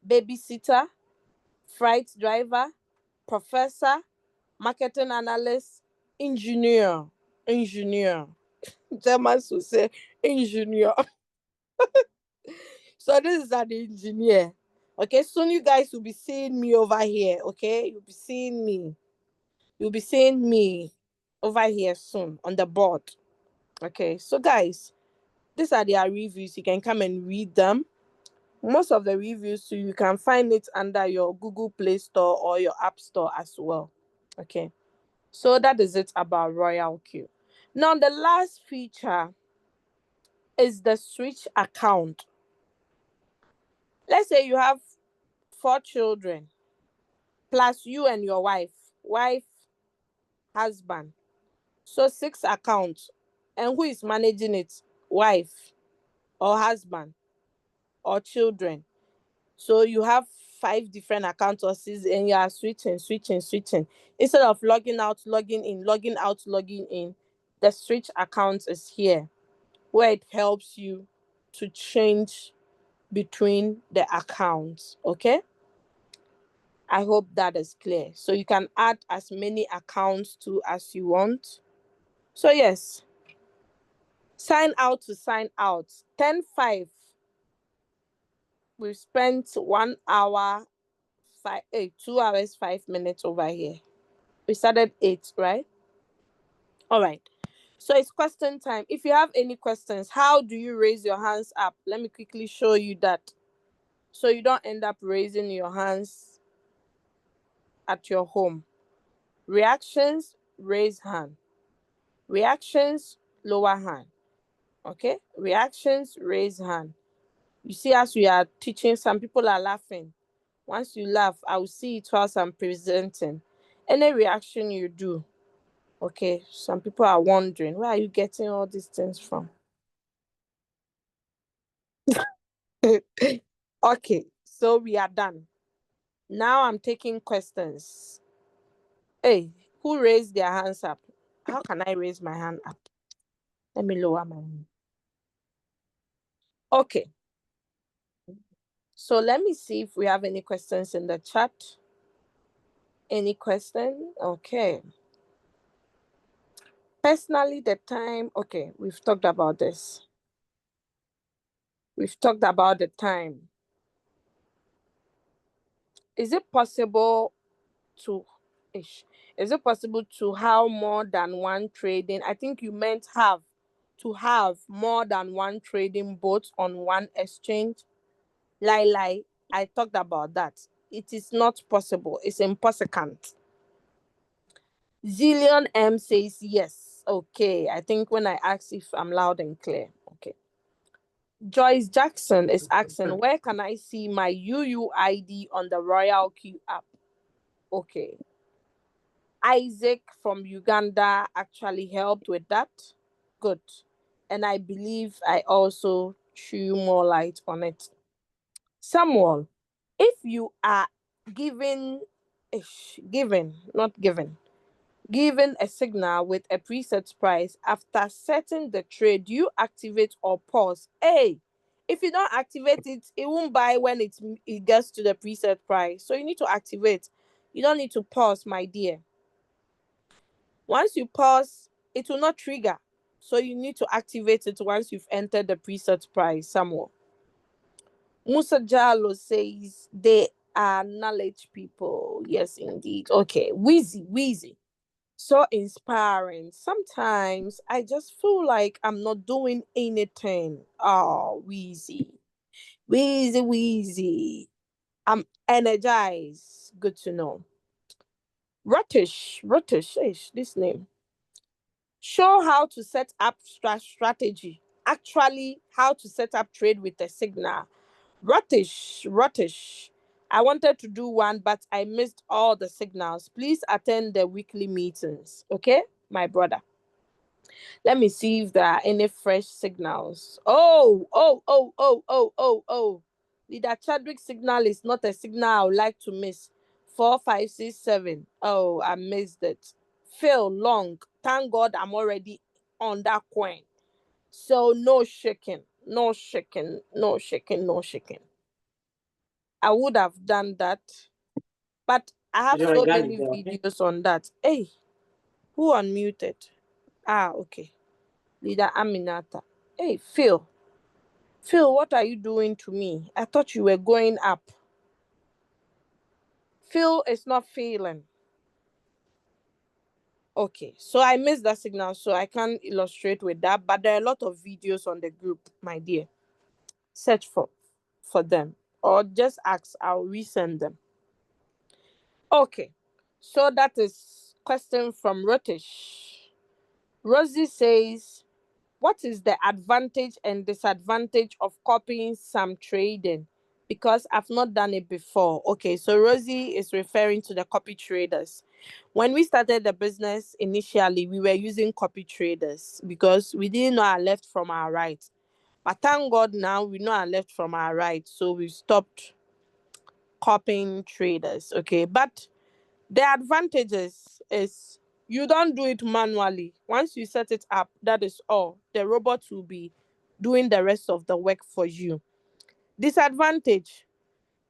babysitter, freight driver, professor, marketing analyst, engineer. Engineer. Germans will say engineer. So this is an engineer. Okay, soon you guys will be seeing me over here. Okay, you'll be seeing me. You'll be seeing me over here soon on the board. Okay, so guys, these are their reviews. You can come and read them. Most of the reviews too, you can find it under your Google Play Store or your App Store as well. Okay, so that is it about RoyalQ. Now the last feature is the switch account. Let's say you have 4 children plus you and your wife, husband. So 6 accounts. And who is managing it? Wife or husband or children. So you have 5 different accounts or six, and you are switching. Instead of logging out, logging in, logging out, logging in, the switch account is here where it helps you to change between the accounts. Okay, I hope that is clear. So you can add as many accounts to as you want. So yes, sign out to sign out. 10:05. We've spent 1 hour, 2 hours, 5 minutes over here. We started 8, right? All right. So it's question time. If you have any questions, how do you raise your hands up? Let me quickly show you that. So you don't end up raising your hands at your home. Reactions, raise hand. Reactions, lower hand. Okay? Reactions, raise hand. You see, as we are teaching, some people are laughing. Once you laugh, I will see it whilst I'm presenting. Any reaction you do, okay? Some people are wondering, where are you getting all these things from? Okay, so we are done. Now I'm taking questions. Hey, who raised their hands up? How can I raise my hand up? Let me lower my hand. Okay, so let me see if we have any questions in the chat. Any question? Okay. Personally, the time, okay, we've talked about this. We've talked about the time. Is it possible to is it possible to have more than one trading? I think you meant have more than one trading boat on one exchange. Lie. I talked about that. It is not possible. It's impossible. Zillion M says yes. Okay. I think when I ask if I'm loud and clear. Okay. Joyce Jackson is asking, where can I see my UUID on the RoyalQ app? Okay. Isaac from Uganda actually helped with that. Good. And I believe I also threw more light on it. Samuel, if you are given, not given a signal with a preset price, after setting the trade, you activate or pause. Hey, if you don't activate it, it won't buy when it gets to the preset price. So you need to activate. You don't need to pause, my dear. Once you pause, it will not trigger. So you need to activate it once you've entered the preset price somewhere. Musa Jalo says they are knowledge people. Yes, indeed. Okay. Wheezy. So inspiring. Sometimes I just feel like I'm not doing anything. Oh, Wheezy. Wheezy. I'm energized. Good to know. Rutish, this name. Show how to set up strategy. Actually, how to set up trade with a signal. Rutish. I wanted to do one, but I missed all the signals. Please attend the weekly meetings. Okay, my brother. Let me see if there are any fresh signals. Oh. Leader Chadwick's signal is not a signal I would like to miss. 4567. Oh, I missed it. Phil Long. Thank God I'm already on that coin. So no shaking. No shaking. No shaking. No shaking. I would have done that. But I have so many videos on that. Hey, who unmuted? Ah, okay. Leader Aminata. Hey, Phil. Phil, what are you doing to me? I thought you were going up. Phil is not feeling. Okay, so I missed that signal, so I can't illustrate with that. But there are a lot of videos on the group, my dear. Search for them. Or just ask, I'll resend them. Okay, so that is question from Rotish. Rosie says, what is the advantage and disadvantage of copying some trading? Because I've not done it before. Okay, so Rosie is referring to the copy traders. When we started the business initially, we were using copy traders because we didn't know our left from our right. But thank God now we know our left from our right. So we stopped copying traders. Okay, but the advantages is you don't do it manually. Once you set it up, that is all. The robot will be doing the rest of the work for you. Disadvantage,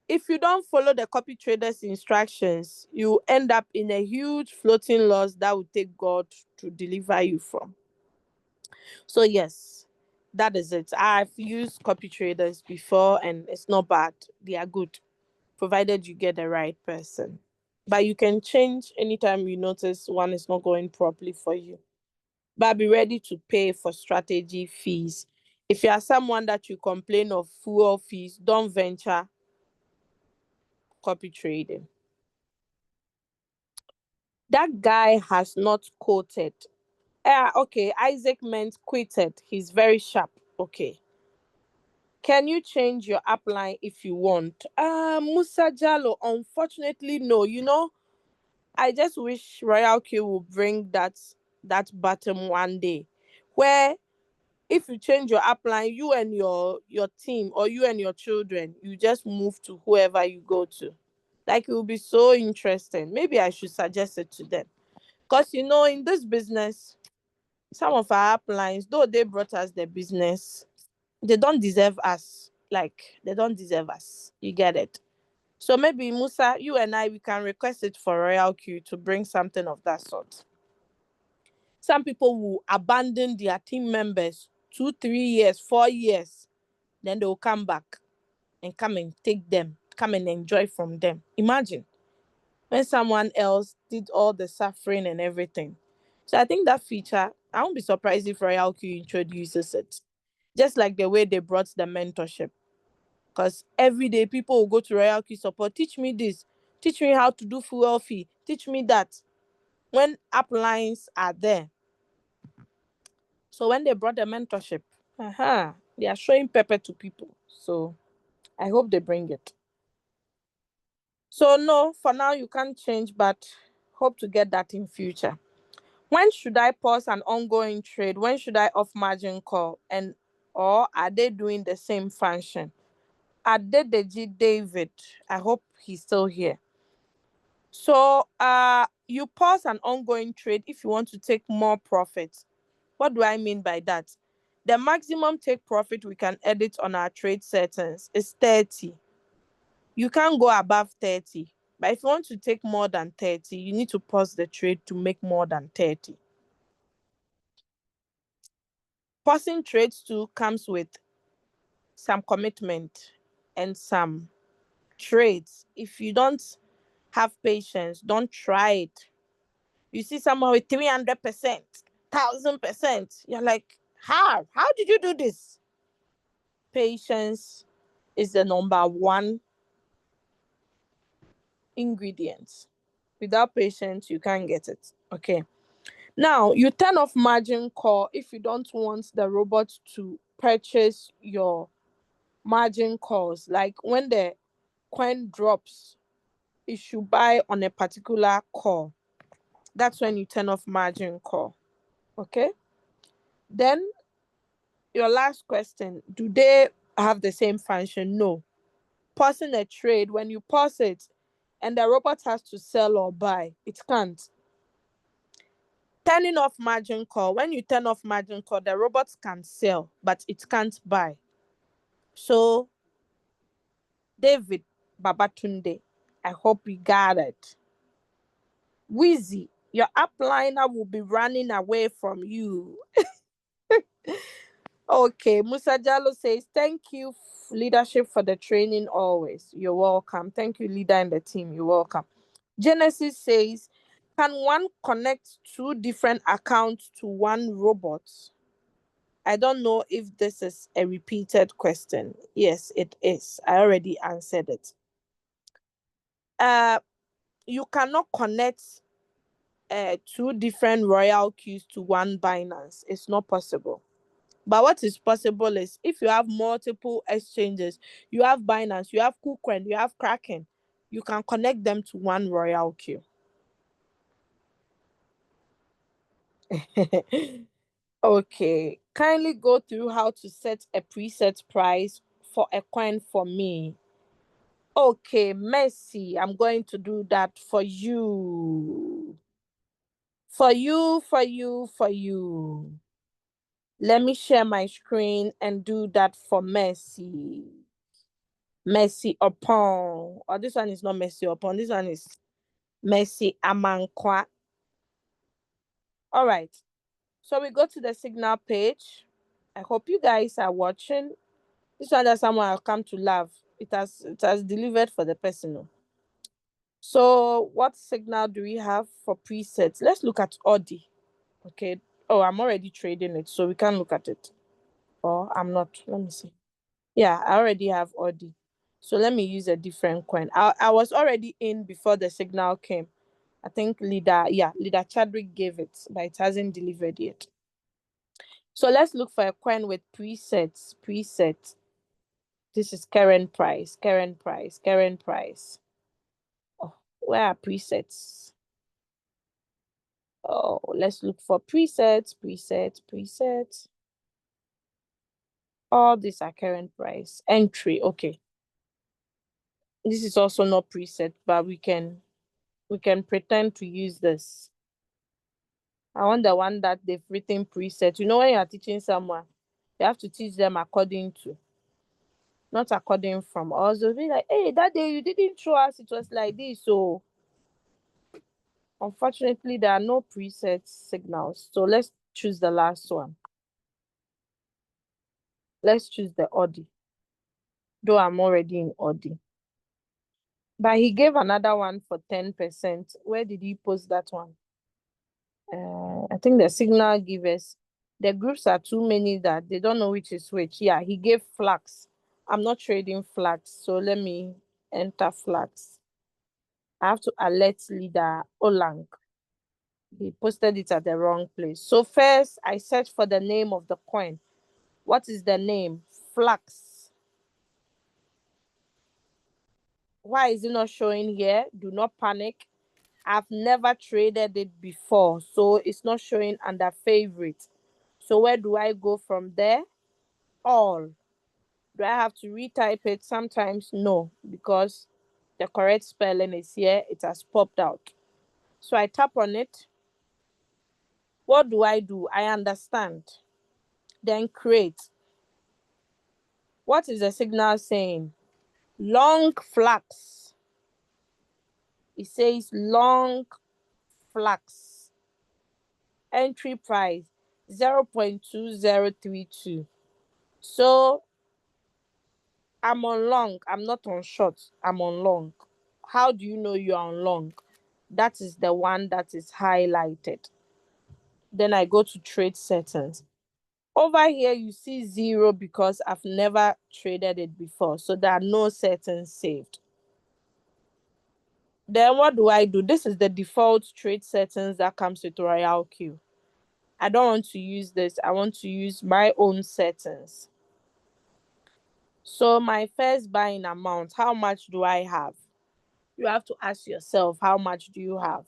if you don't follow the copy trader's instructions, you end up in a huge floating loss that will take God to deliver you from. So yes, that is it. I've used copy traders before and it's not bad. They are good, provided you get the right person. But you can change anytime you notice one is not going properly for you. But be ready to pay for strategy fees. If you are someone that you complain of fuel fees, don't venture copy trading. That guy has not quoted. Okay, Isaac meant quitted. He's very sharp. Okay. Can you change your upline if you want? Musa Jalo, unfortunately, no. I just wish RoyalQ will bring that button one day, where if you change your upline, you and your team, or you and your children, you just move to whoever you go to. Like, it will be so interesting. Maybe I should suggest it to them. Because in this business, some of our uplines, though they brought us the business, they don't deserve us. Like, they don't deserve us. You get it? So maybe, Musa, you and I, we can request it for RoyalQ to bring something of that sort. Some people will abandon their team members 2, 3 years, 4 years, then they will come back and come and take them, come and enjoy from them. Imagine when someone else did all the suffering and everything. So I think that feature, I won't be surprised if RoyalQ introduces it. Just like the way they brought the mentorship. Because every day people will go to RoyalQ support, teach me this, teach me how to do fuel fee, teach me that. When uplines are there. So when they brought the mentorship, they are showing pepper to people. So I hope they bring it. So no, for now you can't change, but hope to get that in future. When should I pause an ongoing trade? When should I off margin call? And or are they doing the same function? Adedeji David, I hope he's still here. So you pause an ongoing trade if you want to take more profit. What do I mean by that? The maximum take profit we can edit on our trade settings is 30. You can't go above 30. But if you want to take more than 30, you need to pause the trade to make more than 30. Pausing trades too comes with some commitment and some trades. If you don't have patience, don't try it. You see someone with 300%, 1,000%. You're like, how? How did you do this? Patience is the number one ingredient. Without patience, you can't get it. Okay. Now, you turn off margin call if you don't want the robot to purchase your margin calls. Like when the coin drops, it should buy on a particular call. That's when you turn off margin call. Okay. Then your last question, do they have the same function? No. Pausing a trade, when you pause it and the robot has to sell or buy, it can't. Turning off margin call, when you turn off margin call, the robot can sell, but it can't buy. So, David Babatunde, I hope you got it. Wheezy, your upliner will be running away from you. Okay, Musa Jallo says, thank you, leadership, for the training always. You're welcome. Thank you, leader and the team. You're welcome. Genesis says, can one connect two different accounts to one robot? I don't know if this is a repeated question. Yes, it is. I already answered it. Uh, you cannot connect two different RoyalQs to one Binance. It's not possible. But what is possible is if you have multiple exchanges, you have Binance, you have KuCoin, you have Kraken, you can connect them to one RoyalQ. Okay, kindly go through how to set a preset price for a coin for me. Okay, Messi, I'm going to do that for you. For you, for you, for you. Let me share my screen and do that for Messi. Messi upon. Oh, this one is not Messi upon. This one is Messi Amankwa. All right. So we go to the signal page. I hope you guys are watching. This one that someone will come to love. It has delivered for the person. Oh. So what signal do we have for presets? Let's look at Audi. Okay. Oh, I'm already trading it, so we can look at it. Or I'm not. Let me see. Yeah, I already have Audi. So let me use a different coin. I was already in before the signal came. I think leader Chadwick gave it, but it hasn't delivered yet. So let's look for a coin with presets. Preset. This is current price, current price, current price. Oh, where are presets? Oh, let's look for presets, presets, presets. All these are current price. Entry, okay. This is also not preset, but we can pretend to use this. I want the one that they've written preset. You know, when you are teaching someone, you have to teach them according to, not according from. Also, be like, hey, that day you didn't show us it was like this. So unfortunately, there are no preset signals. So let's choose the last one. Let's choose the Audi. Though I'm already in Audi. But he gave another one for 10%. Where did he post that one? I think the signal givers. The groups are too many that they don't know which is which. Yeah, he gave flags. I'm not trading flags, so let me enter flags. I have to alert leader Olang. He posted it at the wrong place. So first, I search for the name of the coin. What is the name? Flax. Why is it not showing here? Do not panic. I've never traded it before, so it's not showing under favorite. So where do I go from there? All. Do I have to retype it? Sometimes no, because the correct spelling is here. It has popped out. So I tap on it. What do? I understand. Then create. What is the signal saying? Long flax. It says long flax. Entry price 0.2032. So I'm on long. I'm not on short. I'm on long. How do you know you're on long? That is the one that is highlighted. Then I go to trade settings. Over here, you see zero because I've never traded it before. So there are no settings saved. Then what do? This is the default trade settings that comes with RoyalQ. I don't want to use this. I want to use my own settings. So my first buying amount, how much do I have? You have to ask yourself, how much do you have?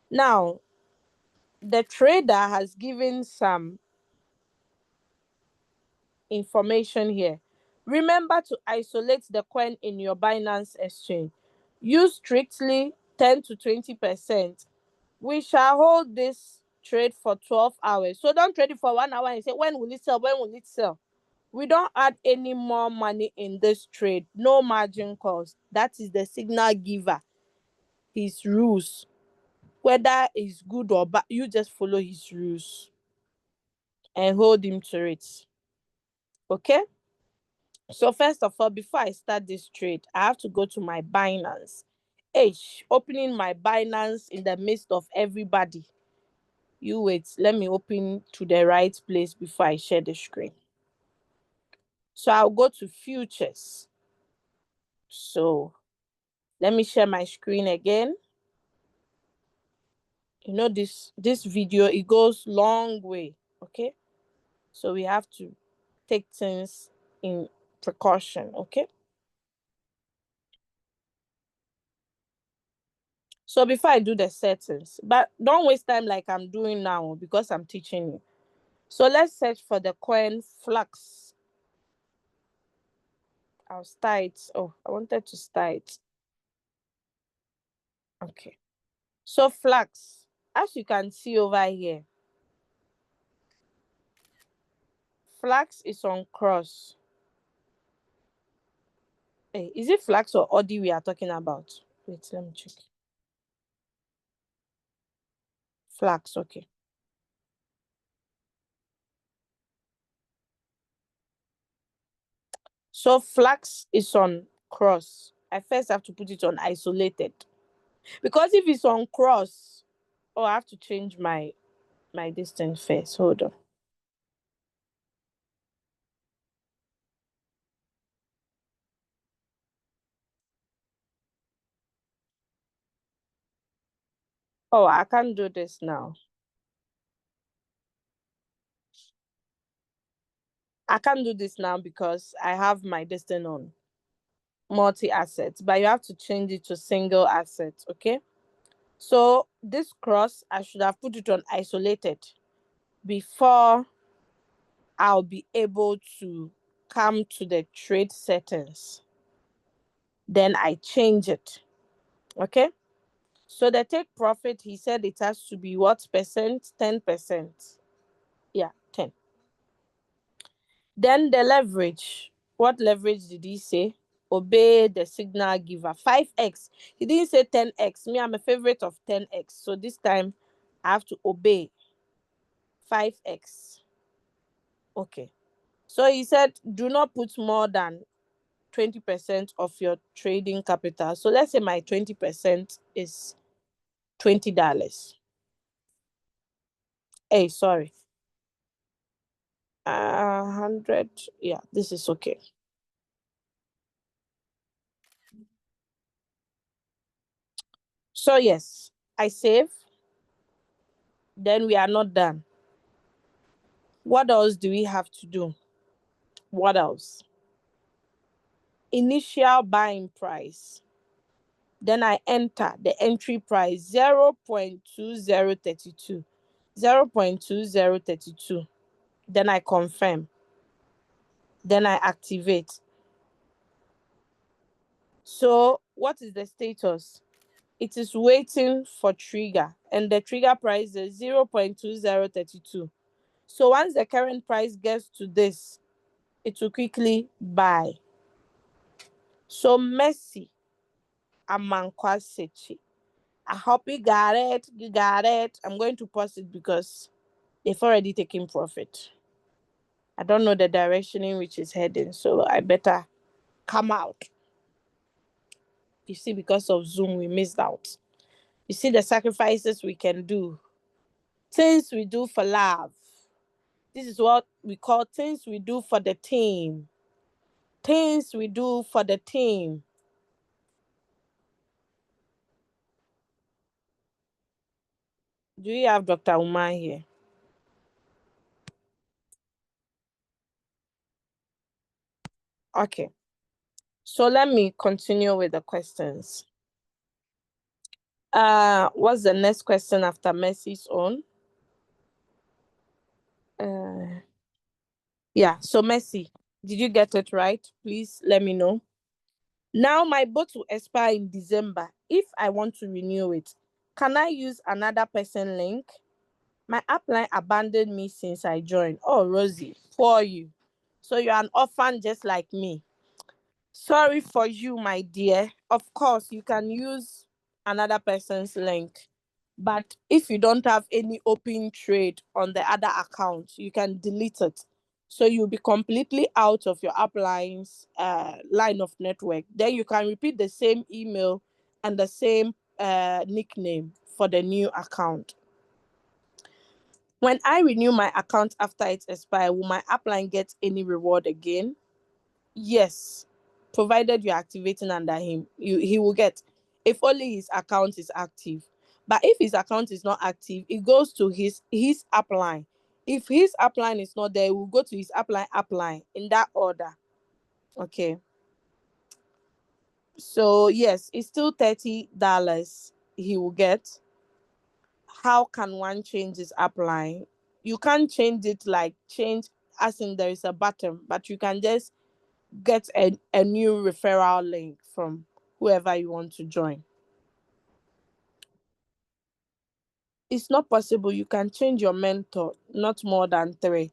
Now, the trader has given some information here. Remember to isolate the coin in your Binance exchange. Use strictly 10 to 20%. We shall hold this trade for 12 hours. So don't trade it for 1 hour and say, when will it sell? When will it sell? We don't add any more money in this trade. No margin calls. That is the signal giver. His rules. Whether it's good or bad, you just follow his rules and hold him to it. Okay? So first of all, before I start this trade, I have to go to my Binance. Opening my Binance in the midst of everybody. You wait, let me open to the right place before I share the screen. So I'll go to futures. So let me share my screen again. You know, this video, it goes long way. Okay, so we have to take things in precaution. Okay, so before I do the settings, but don't waste time like I'm doing now because I'm teaching you. So let's search for the coin flux. I'll start it. Oh, I wanted to start it. Okay, so flux, as you can see over here, flux is on cross. Hey, is it flux or Audi we are talking about? Wait, let me check. Flux, okay. So flax is on cross. I first have to put it on isolated. Because if it's on cross, oh, I have to change my distance first. Hold on. Oh, I can't do this now. I can't do this now because I have my destiny on multi-assets, but you have to change it to single asset, okay? So this cross, I should have put it on isolated before I'll be able to come to the trade settings. Then I change it, okay? So the take profit, he said it has to be what percent? 10%. Yeah, 10. Then the leverage. What leverage did he say? Obey the signal giver. 5x. He didn't say 10x. Me, I'm a favorite of 10x. So this time I have to obey 5x. Okay. So he said do not put more than 20% of your trading capital. So let's say my 20% is $20. Hey, sorry. 100. Yeah, this is okay. So yes, I save. Then we are not done. What else do we have to do? What else? Initial buying price. Then I enter the entry price 0.2032. 0.2032. Then I confirm. Then I activate. So what is the status? It is waiting for trigger, and the trigger price is 0.2032. So once the current price gets to this, it will quickly buy. So Messi Amankwasechi. I hope you got it. You got it. I'm going to pause it because they've already taken profit. I don't know the direction in which it's heading, so I better come out. You see, because of Zoom, we missed out. You see the sacrifices we can do. Things we do for love. This is what we call things we do for the team. Things we do for the team. Do you have Dr. Umar here? Okay. So let me continue with the questions. What's the next question after Messi's own? Uh, yeah. So Messi, did you get it right? Please let me know. Now my boat will expire in December. If I want to renew it, can I use another person link? My upline abandoned me since I joined. Oh, Rosie, poor you. So you're an orphan just like me. Sorry for you, my dear. Of course, you can use another person's link. But if you don't have any open trade on the other account, you can delete it. So you'll be completely out of your upline's line of network. Then you can repeat the same email and the same nickname for the new account. When I renew my account after it expires, will my upline get any reward again? Yes, provided you're activating under him, he will get, if only his account is active. But if his account is not active, it goes to his upline. If his upline is not there, it will go to his upline in that order. Okay. So yes, it's still $30 he will get. How can one change his upline? You can't change it like change as in there is a button, but you can just get a new referral link from whoever you want to join. It's not possible. You can change your mentor, not more than three.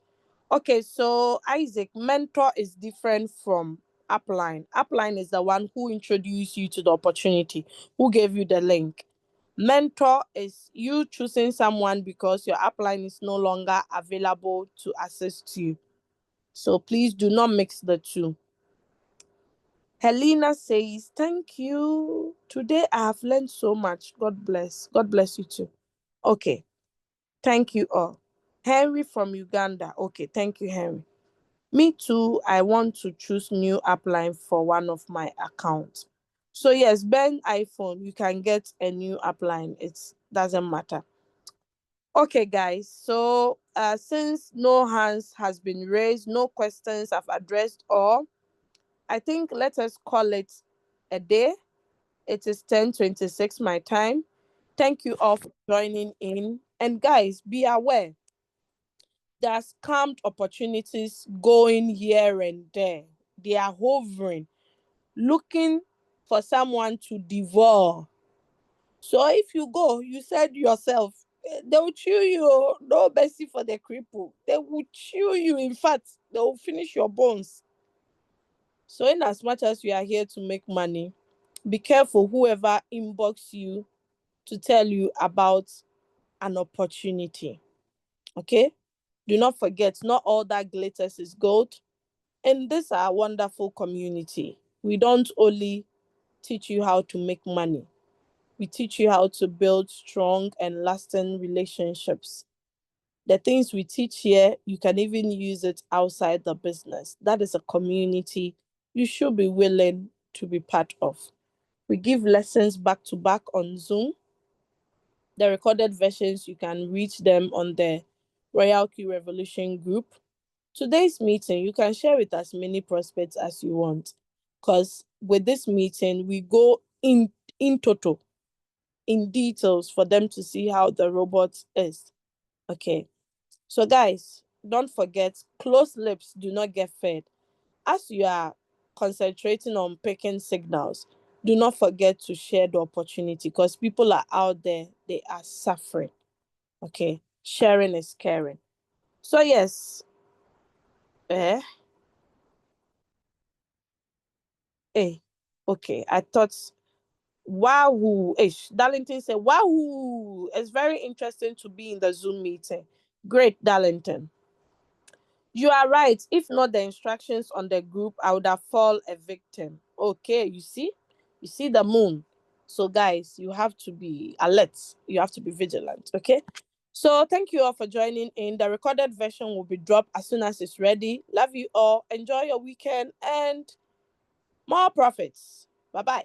Okay, so Isaac, mentor is different from upline. Upline is the one who introduced you to the opportunity, who gave you the link. Mentor is you choosing someone because your upline is no longer available to assist you. So please do not mix the two. Helena says, thank you. Today I have learned so much. God bless. God bless you too. Okay. Thank you all. Henry from Uganda. Okay. Thank you, Henry. Me too. I want to choose new upline for one of my accounts. So yes, Ben iPhone, you can get a new upline. It doesn't matter. Okay, guys. So since no hands has been raised, no questions have addressed, or I think let us call it a day. It is 10:26 my time. Thank you all for joining in. And guys, be aware there are scammed opportunities going here and there. They are hovering, looking for someone to devour. So if you go, you said yourself, they will chew you. Oh. No mercy for the cripple. They will chew you. In fact, they will finish your bones. So in as much as you are here to make money, be careful whoever inbox you to tell you about an opportunity. Okay? Do not forget, not all that glitters is gold. In this our wonderful community, we don't only teach you how to make money. We teach you how to build strong and lasting relationships. The things we teach here, you can even use it outside the business. That is a community you should be willing to be part of. We give lessons back to back on Zoom. The recorded versions, you can reach them on the RoyalQ Revolution group. Today's meeting, you can share with as many prospects as you want. Because with this meeting, we go in total, in details for them to see how the robot is. Okay. So, guys, don't forget, closed lips do not get fed. As you are concentrating on picking signals, do not forget to share the opportunity because people are out there, they are suffering. Okay. Sharing is caring. So, yes, eh, eh, okay. I thought, wow, ish. Darlington said, wow, it's very interesting to be in the Zoom meeting. Great, Darlington. You are right. If not the instructions on the group, I would have fall a victim. Okay, you see? You see the moon. So, guys, you have to be alert. You have to be vigilant. Okay? So, thank you all for joining in. The recorded version will be dropped as soon as it's ready. Love you all. Enjoy your weekend and more profits. Bye bye.